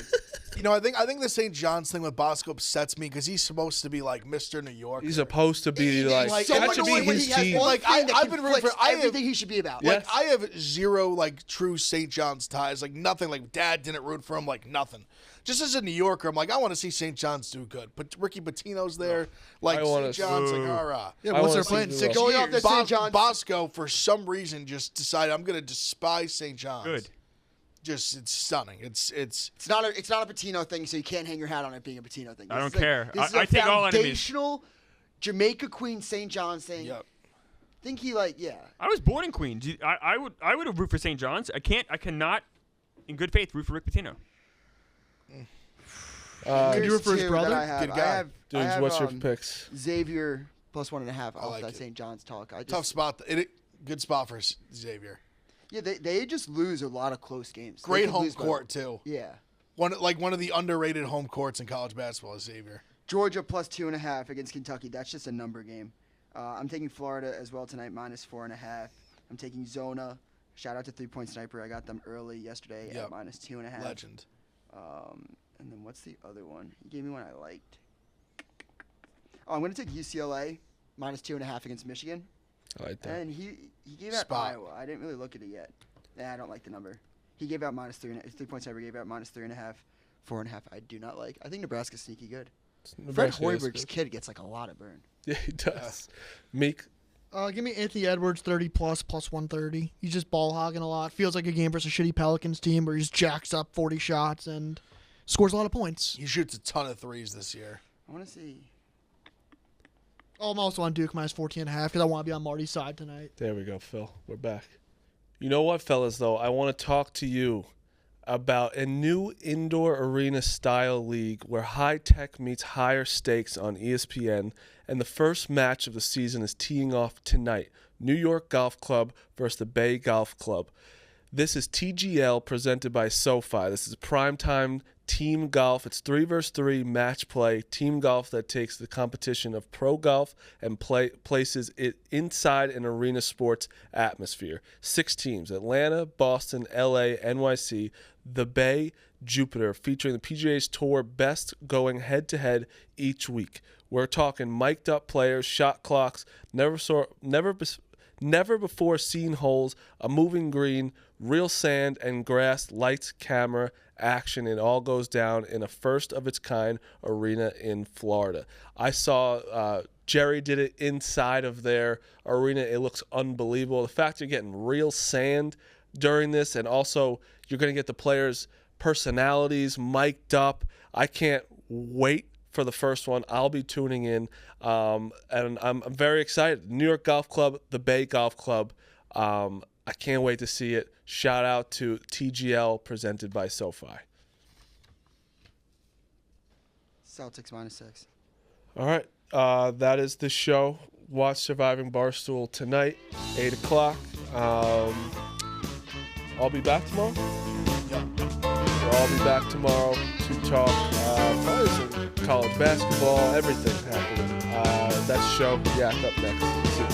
I think the St. John's thing with Bosco upsets me because he's supposed to be like Mr. New York. He's supposed to be It's like so that should be annoying when his he has team. one Like, thing that I've been rooting conflicts for- I have- everything he should be about. Yeah. Like I have zero like true St. John's ties. Like nothing. Like Dad didn't root for him. Like nothing. Just as a New Yorker, I'm like I want to see St. John's do good. But Ricky Pitino's there. Like I wanna St. John's, like rah. Yeah, I what's wanna their see plan? the 6 Rock. Going off years. that St. John's. Bosco for some reason just decided I'm gonna despise St. John's. Good. Just it's stunning. It's It's not a Patino thing, so you can't hang your hat on it being a Patino thing. I don't This is care. This is I a take all enemies. foundational Jamaica Queen St. John's thing. Yep. Think he I was born in Queens. I would have root for St. John's. I cannot, in good faith, root for Rick Pitino. Could you Here's root for his two brother? that I have. Good I guy. have, Dudes, I have, what's your picks? Xavier plus 1.5 off like that it. St. John's talk. tough spot. Good spot for Xavier. Yeah, they just lose a lot of close games. They Great could home lose by- court too. Yeah. One of the underrated home courts in college basketball is Xavier. Georgia plus 2.5 against Kentucky. That's just a number game. I'm taking Florida as well tonight, minus 4.5. I'm taking Zona. Shout out to 3 Point Sniper. I got them early yesterday Yep. at minus 2.5. Legend. And then what's the other one? He gave me one I liked. Oh, I'm going to take UCLA minus 2.5 against Michigan. I like that. And he gave out Spot. Iowa. I didn't really look at it yet. I don't like the number. He gave out minus 3. 3 Point Sniper gave out minus 3.5. 4.5 I do not like. I think Nebraska's sneaky good. Fred Nebraska is Hoiberg's good. kid gets like a lot of burn. Yeah, he does. Meek. Give me Anthony Edwards 30 plus 130. He's just ball hogging a lot. Feels like a game versus a shitty Pelicans team where he just jacks up 40 shots and scores a lot of points. He shoots a ton of threes this year. I want to see. Oh, I'm also on Duke minus 14.5 because I want to be on Marty's side tonight. There we go, Phil. We're back. You know what, fellas, though? I want to talk to you about a new indoor arena style league where high tech meets higher stakes on ESPN, and the first match of the season is teeing off tonight. New York Golf Club versus the Bay Golf Club. This is TGL presented by SoFi. This is primetime team golf. It's 3 versus 3 match play, team golf that takes the competition of pro golf and places it inside an arena sports atmosphere. 6 teams: Atlanta, Boston, LA, NYC, the Bay, Jupiter, featuring the PGA's Tour best going head-to-head each week. We're talking mic'd up players, shot clocks, never before seen holes, a moving green, real sand and grass, lights, camera, action. It all goes down in a first-of-its-kind arena in Florida. I saw Jerry did it inside of their arena. It looks unbelievable. The fact you're getting real sand during this, and also you're going to get the players' personalities mic'd up. I can't wait for the first one. I'll be tuning in, and I'm very excited. New York Golf Club, the Bay Golf Club. I can't wait to see it. Shout out to TGL presented by SoFi. Celtics minus 6. All right, that is the show. Watch Surviving Barstool tonight, 8 o'clock. I'll be back tomorrow. I'll be back tomorrow to talk probably some college basketball, everything happening. That's show. Yak up next. See you.